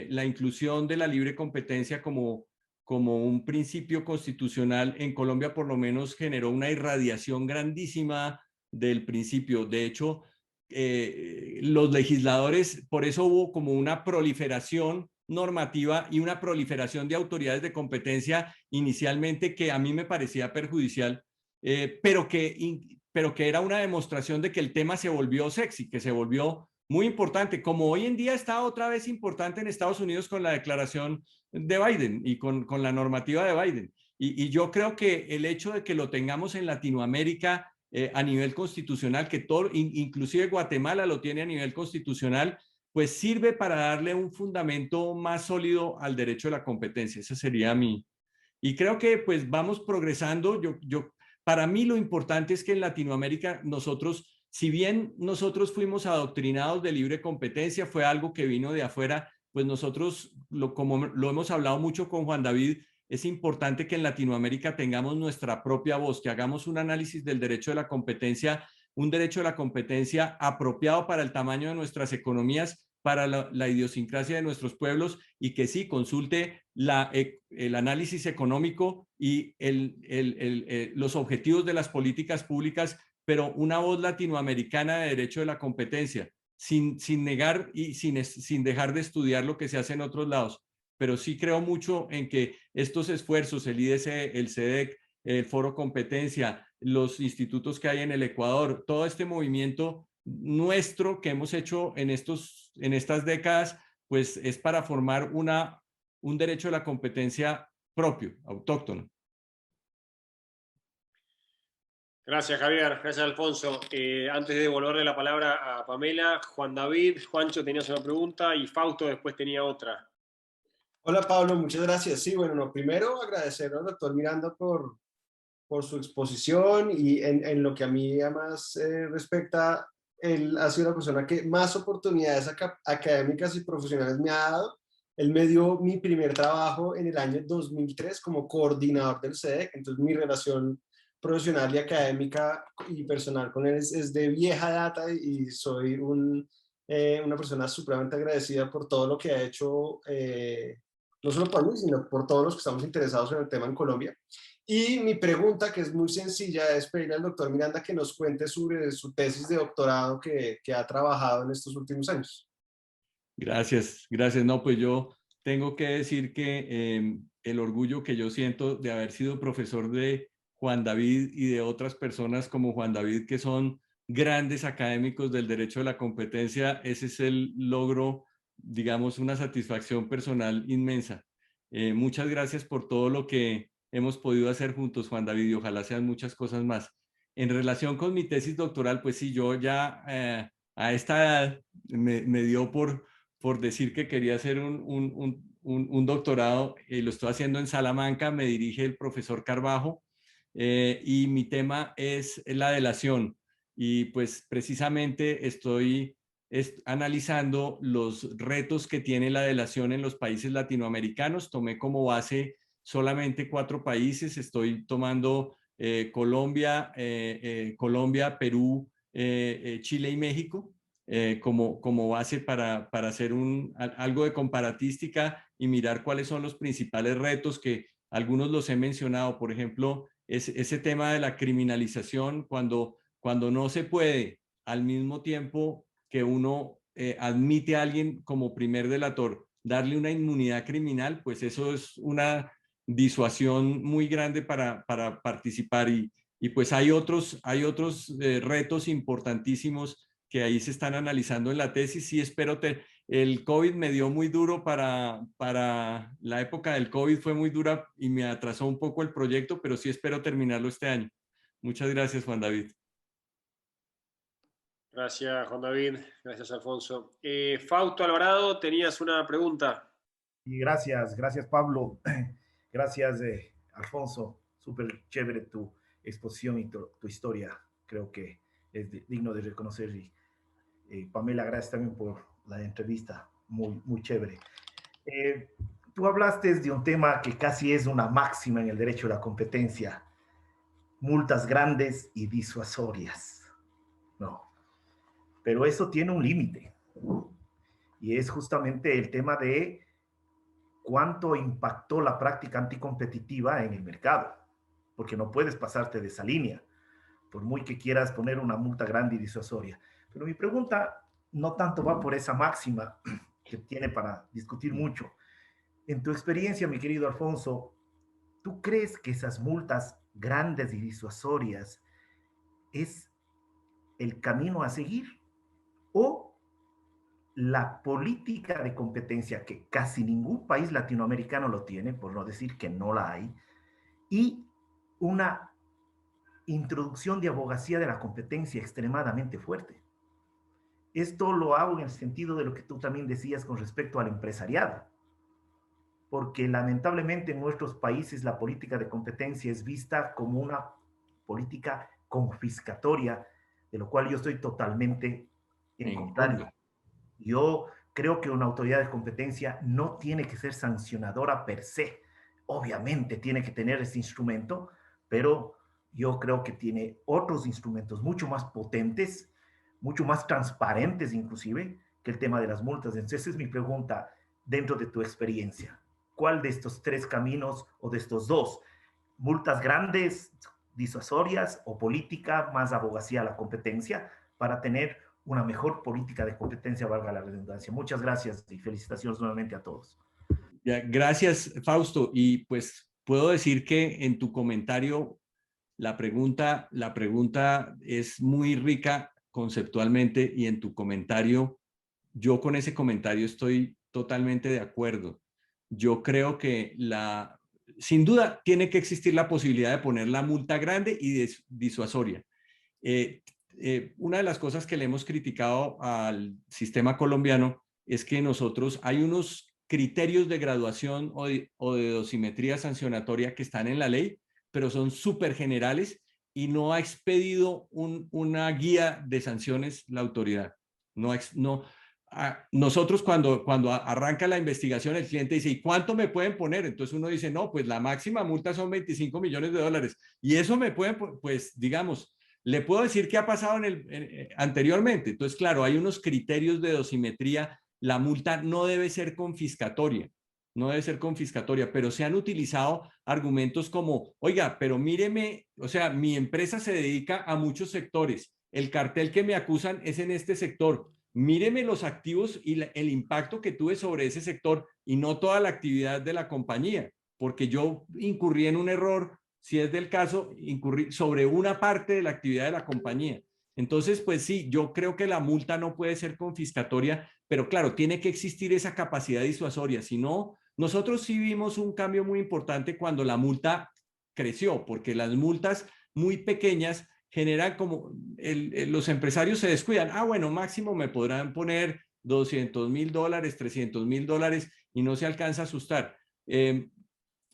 la inclusión de la libre competencia como un principio constitucional en Colombia por lo menos generó una irradiación grandísima del principio. De hecho, los legisladores, por eso hubo como una proliferación normativa y una proliferación de autoridades de competencia inicialmente que a mí me parecía perjudicial, pero que era una demostración de que el tema se volvió sexy, que se volvió muy importante, como hoy en día está otra vez importante en Estados Unidos con la declaración de Biden y con la normativa de Biden. Y yo creo que el hecho de que lo tengamos en Latinoamérica a nivel constitucional, que todo, inclusive Guatemala lo tiene a nivel constitucional, pues sirve para darle un fundamento más sólido al derecho de la competencia. Esa sería y creo que pues vamos progresando. Para mí lo importante es que en Latinoamérica nosotros si bien nosotros fuimos adoctrinados de libre competencia, fue algo que vino de afuera, pues nosotros, como lo hemos hablado mucho con Juan David, es importante que en Latinoamérica tengamos nuestra propia voz, que hagamos un análisis del derecho de la competencia, un derecho de la competencia apropiado para el tamaño de nuestras economías, para la idiosincrasia de nuestros pueblos, y que sí consulte el análisis económico y los objetivos de las políticas públicas, pero una voz latinoamericana de derecho de la competencia, sin negar y sin dejar de estudiar lo que se hace en otros lados. Pero sí creo mucho en que estos esfuerzos, el IDC, el SEDEC, el Foro Competencia, los institutos que hay en el Ecuador, todo este movimiento nuestro que hemos hecho en estas décadas, pues es para formar un derecho de la competencia propio, autóctono. Gracias, Javier. Gracias, Alfonso. Antes de devolverle la palabra a Pamela, Juan David, Juancho, tenías una pregunta y Fausto después tenía otra. Hola Pablo, muchas gracias. Sí, bueno, no, primero agradecer al doctor Miranda por su exposición y en lo que a mí además respecta, él ha sido la persona que más oportunidades académicas y profesionales me ha dado. Él me dio mi primer trabajo en el año 2003 como coordinador del SEDEC, entonces mi relación profesional y académica y personal con él es de vieja data y soy una persona supremamente agradecida por todo lo que ha hecho, no solo por mí, sino por todos los que estamos interesados en el tema en Colombia. Y mi pregunta, que es muy sencilla, es pedirle al doctor Miranda que nos cuente sobre su tesis de doctorado que ha trabajado en estos últimos años. Gracias, gracias. No, pues yo tengo que decir que el orgullo que yo siento de haber sido profesor de Juan David y de otras personas como Juan David, que son grandes académicos del derecho de la competencia, ese es el logro, digamos, una satisfacción personal inmensa. Muchas gracias por todo lo que hemos podido hacer juntos, Juan David, y ojalá sean muchas cosas más. En relación con mi tesis doctoral, pues sí, yo ya a esta edad me dio por decir que quería hacer un doctorado, lo estoy haciendo en Salamanca, me dirige el profesor Carbajo, y mi tema es la delación. Y pues precisamente estoy analizando los retos que tiene la delación en los países latinoamericanos. Tomé como base solamente 4 países, estoy tomando Colombia, Perú, Chile y México. Como base para hacer algo de comparatística y mirar cuáles son los principales retos que algunos los he mencionado. Por ejemplo, ese tema de la criminalización, cuando no se puede al mismo tiempo que uno admite a alguien como primer delator, darle una inmunidad criminal, pues eso es una disuasión muy grande para participar. Y pues hay otros retos importantísimos que ahí se están analizando en la tesis. Sí, espero el COVID me dio muy duro para la época del COVID, fue muy dura y me atrasó un poco el proyecto, pero sí espero terminarlo este año. Muchas gracias, Juan David. Gracias, Juan David. Gracias, Alfonso. Fausto Alvarado, tenías una pregunta. Y gracias Pablo, gracias Alfonso, súper chévere tu exposición y tu historia, creo que es digno de reconocer. Y Pamela, gracias también por la entrevista, muy chévere. Tú hablaste de un tema que casi es una máxima en el derecho de la competencia, multas grandes y disuasorias. No, pero eso tiene un límite, y es justamente el tema de cuánto impactó la práctica anticompetitiva en el mercado, porque no puedes pasarte de esa línea, por muy que quieras poner una multa grande y disuasoria. Pero mi pregunta no tanto va por esa máxima que tiene para discutir mucho. En tu experiencia, mi querido Alfonso, ¿tú crees que esas multas grandes y disuasorias es el camino a seguir? ¿O la política de competencia, que casi ningún país latinoamericano lo tiene, por no decir que no la hay, y una introducción de abogacía de la competencia extremadamente fuerte? Esto lo hago en el sentido de lo que tú también decías con respecto al empresariado, porque lamentablemente en nuestros países la política de competencia es vista como una política confiscatoria de lo cual yo estoy totalmente en contrario. contra. Yo creo que una autoridad de competencia no tiene que ser sancionadora per se. Obviamente tiene que tener ese instrumento, pero yo creo que tiene otros instrumentos mucho más potentes, mucho más transparentes inclusive, que el tema de las multas. Entonces, esa es mi pregunta dentro de tu experiencia. ¿Cuál de estos tres caminos o de estos dos? ¿Multas grandes, disuasorias o política más abogacía a la competencia para tener una mejor política de competencia, valga la redundancia? Muchas gracias y felicitaciones nuevamente a todos. Ya, gracias, Fausto. Y pues puedo decir que en tu comentario la pregunta es muy rica conceptualmente y en tu comentario, yo con ese comentario estoy totalmente de acuerdo. Yo creo que sin duda tiene que existir la posibilidad de poner la multa grande y disuasoria. Una de las cosas que le hemos criticado al sistema colombiano es que nosotros hay unos criterios de graduación o de dosimetría sancionatoria que están en la ley, pero son súper generales y no ha expedido una guía de sanciones la autoridad. Nosotros cuando arranca la investigación, el cliente dice, ¿y cuánto me pueden poner? Entonces uno dice, no, pues la máxima multa son 25 millones de dólares. Y eso me pueden, pues digamos, le puedo decir qué ha pasado anteriormente. Entonces, claro, hay unos criterios de dosimetría. La multa no debe ser confiscatoria, no debe ser confiscatoria, pero se han utilizado argumentos como, oiga, pero míreme, o sea, mi empresa se dedica a muchos sectores. El cartel que me acusan es en este sector. Míreme los activos y el impacto que tuve sobre ese sector y no toda la actividad de la compañía, porque yo incurrí en un error, si es del caso, incurrí sobre una parte de la actividad de la compañía. Entonces, pues sí, yo creo que la multa no puede ser confiscatoria, pero claro, tiene que existir esa capacidad disuasoria. Si no, nosotros sí vimos un cambio muy importante cuando la multa creció, porque las multas muy pequeñas generan como los empresarios se descuidan. Ah, bueno, máximo me podrán poner $200,000, $300,000 y no se alcanza a asustar.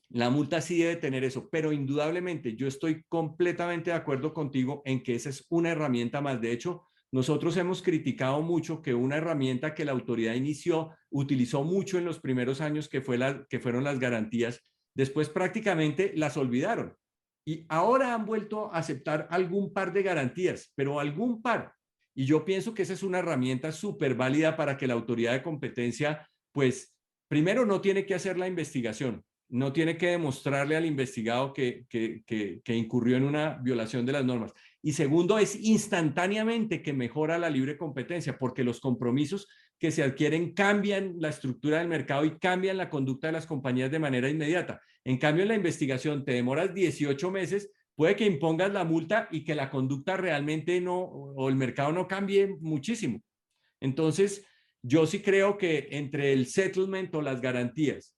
La multa sí debe tener eso, pero indudablemente yo estoy completamente de acuerdo contigo en que esa es una herramienta más. De hecho, nosotros hemos criticado mucho que una herramienta que la autoridad utilizó mucho en los primeros años, que fueron las garantías, después prácticamente las olvidaron. Y ahora han vuelto a aceptar algún par de garantías, pero algún par. Y yo pienso que esa es una herramienta súper válida para que la autoridad de competencia, pues, primero no tiene que hacer la investigación, no tiene que demostrarle al investigado que incurrió en una violación de las normas. Y segundo, es instantáneamente que mejora la libre competencia, porque los compromisos que se adquieren cambian la estructura del mercado y cambian la conducta de las compañías de manera inmediata. En cambio, en la investigación te demoras 18 meses, puede que impongas la multa y que la conducta realmente no, o el mercado no cambie muchísimo. Entonces, yo sí creo que entre el settlement o las garantías,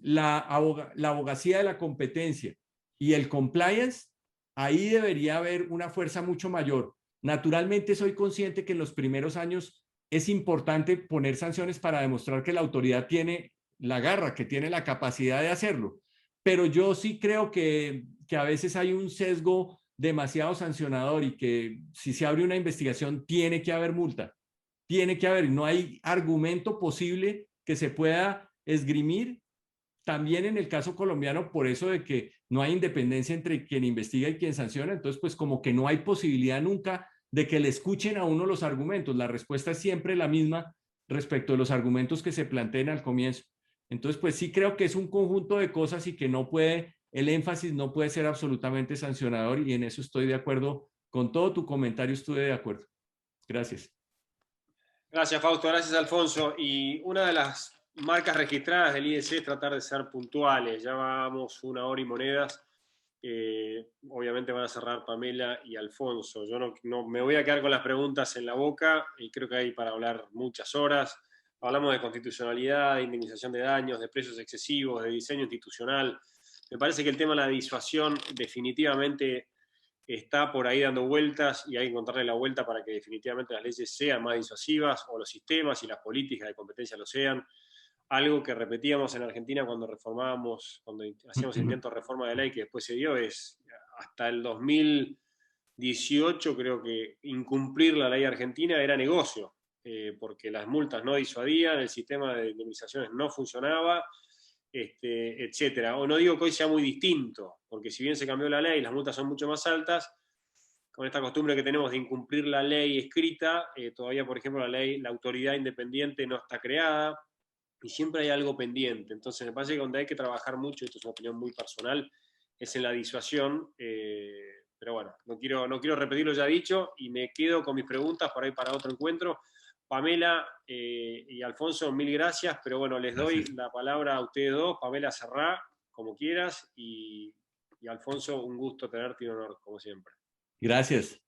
la abogacía de la competencia y el compliance, ahí debería haber una fuerza mucho mayor. Naturalmente soy consciente que en los primeros años es importante poner sanciones para demostrar que la autoridad tiene la garra, que tiene la capacidad de hacerlo. Pero yo sí creo que a veces hay un sesgo demasiado sancionador y que si se abre una investigación tiene que haber multa. Tiene que haber, no hay argumento posible que se pueda esgrimir. También en el caso colombiano, por eso de que no hay independencia entre quien investiga y quien sanciona, entonces pues como que no hay posibilidad nunca de que le escuchen a uno los argumentos. La respuesta es siempre la misma respecto de los argumentos que se planteen al comienzo. Entonces pues sí creo que es un conjunto de cosas y que no puede, el énfasis no puede ser absolutamente sancionador y en eso estoy de acuerdo con todo tu comentario, estuve de acuerdo. Gracias. Gracias, Fausto. Gracias, Alfonso. Y una de las marcas registradas del IDC es tratar de ser puntuales. Ya vamos 1 hora y monedas. Obviamente van a cerrar Pamela y Alfonso. Yo no me voy a quedar con las preguntas en la boca y creo que hay para hablar muchas horas. Hablamos de constitucionalidad, de indemnización de daños, de precios excesivos, de diseño institucional. Me parece que el tema de la disuasión definitivamente está por ahí dando vueltas y hay que encontrarle la vuelta para que definitivamente las leyes sean más disuasivas o los sistemas y las políticas de competencia lo sean. Algo que repetíamos en Argentina cuando reformábamos, cuando hacíamos intentos de reforma de ley que después se dio, es hasta el 2000, 2018 creo que incumplir la ley argentina era negocio, porque las multas no disuadían, el sistema de indemnizaciones no funcionaba, etcétera. O no digo que hoy sea muy distinto, porque si bien se cambió la ley, las multas son mucho más altas, con esta costumbre que tenemos de incumplir la ley escrita, todavía, por ejemplo, la autoridad independiente no está creada, y siempre hay algo pendiente. Entonces me parece que donde hay que trabajar mucho, esto es una opinión muy personal, es en la disuasión, pero bueno, no quiero repetir lo ya dicho, y me quedo con mis preguntas por ahí para otro encuentro. Pamela y Alfonso, mil gracias, pero bueno, les doy la palabra a ustedes dos. Pamela, cerrá como quieras, y Alfonso, un gusto tenerte y un honor, como siempre. Gracias.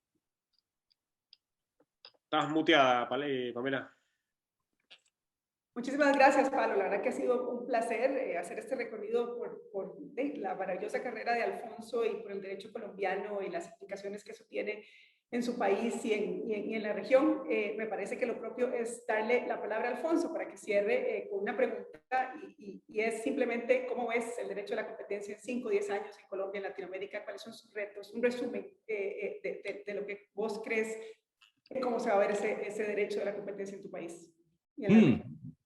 Estás muteada, Pamela. Muchísimas gracias, Pablo. La verdad que ha sido un placer hacer este recorrido por la maravillosa carrera de Alfonso y por el derecho colombiano y las implicaciones que eso tiene en su país y en la región. Me parece que lo propio es darle la palabra a Alfonso para que cierre con una pregunta y es simplemente cómo ves el derecho a la competencia en 5 o 10 años en Colombia, en Latinoamérica, cuáles son sus retos, un resumen de lo que vos crees, cómo se va a ver ese derecho de la competencia en tu país.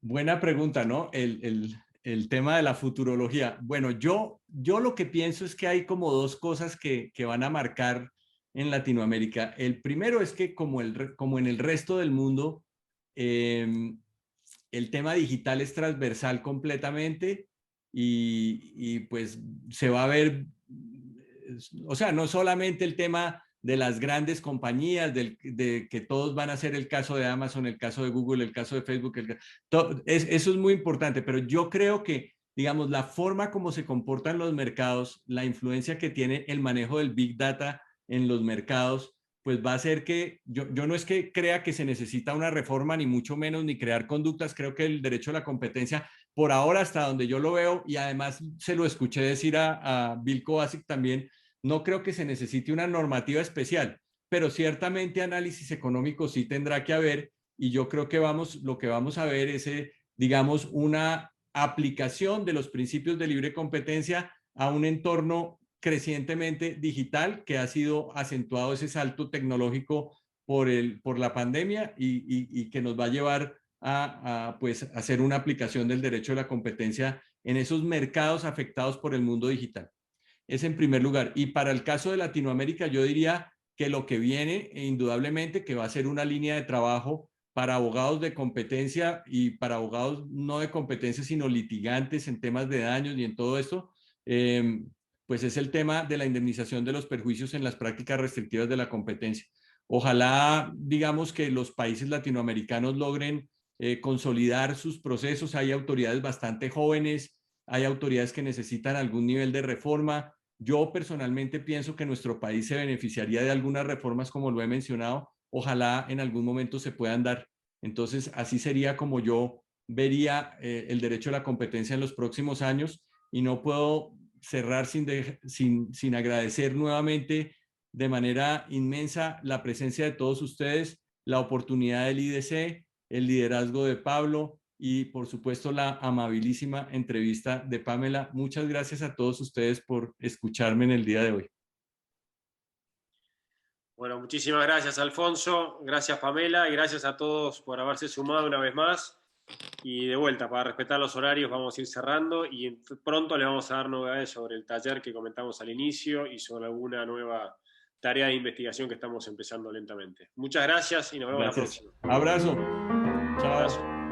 Buena pregunta, ¿no? El tema de la futurología. Bueno, yo lo que pienso es que hay como dos cosas que van a marcar en Latinoamérica. El primero es que como en el resto del mundo, el tema digital es transversal completamente y pues se va a ver, o sea, no solamente el tema de las grandes compañías, de que todos van a ser el caso de Amazon, el caso de Google, el caso de Facebook, eso es muy importante, pero yo creo que, digamos, la forma como se comportan los mercados, la influencia que tiene el manejo del Big Data en los mercados, pues va a hacer que, yo no es que crea que se necesita una reforma, ni mucho menos, ni crear conductas, creo que el derecho a la competencia, por ahora, hasta donde yo lo veo, y además se lo escuché decir a Bill Kovacic también, no creo que se necesite una normativa especial, pero ciertamente análisis económico sí tendrá que haber y yo creo que lo que vamos a ver es, digamos, una aplicación de los principios de libre competencia a un entorno crecientemente digital que ha sido acentuado ese salto tecnológico por la pandemia y que nos va a llevar pues, hacer una aplicación del derecho de la competencia en esos mercados afectados por el mundo digital. Es en primer lugar. Y para el caso de Latinoamérica, yo diría que lo que viene, indudablemente, que va a ser una línea de trabajo para abogados de competencia y para abogados no de competencia, sino litigantes en temas de daños y en todo esto, pues es el tema de la indemnización de los perjuicios en las prácticas restrictivas de la competencia. Ojalá, digamos, que los países latinoamericanos logren consolidar sus procesos. Hay autoridades bastante jóvenes, hay autoridades que necesitan algún nivel de reforma. Yo personalmente pienso que nuestro país se beneficiaría de algunas reformas, como lo he mencionado. Ojalá en algún momento se puedan dar. Entonces, así sería como yo vería el derecho a la competencia en los próximos años y no puedo cerrar sin agradecer nuevamente de manera inmensa la presencia de todos ustedes, la oportunidad del IDC, el liderazgo de Pablo, y por supuesto la amabilísima entrevista de Pamela. Muchas gracias a todos ustedes por escucharme en el día de hoy. Bueno, muchísimas gracias, Alfonso, gracias, Pamela, y gracias a todos por haberse sumado una vez más. Y de vuelta, para respetar los horarios, vamos a ir cerrando y pronto les vamos a dar novedades sobre el taller que comentamos al inicio y sobre alguna nueva tarea de investigación que estamos empezando lentamente. Muchas gracias y nos vemos la próxima. Abrazo. Chao. Abrazo.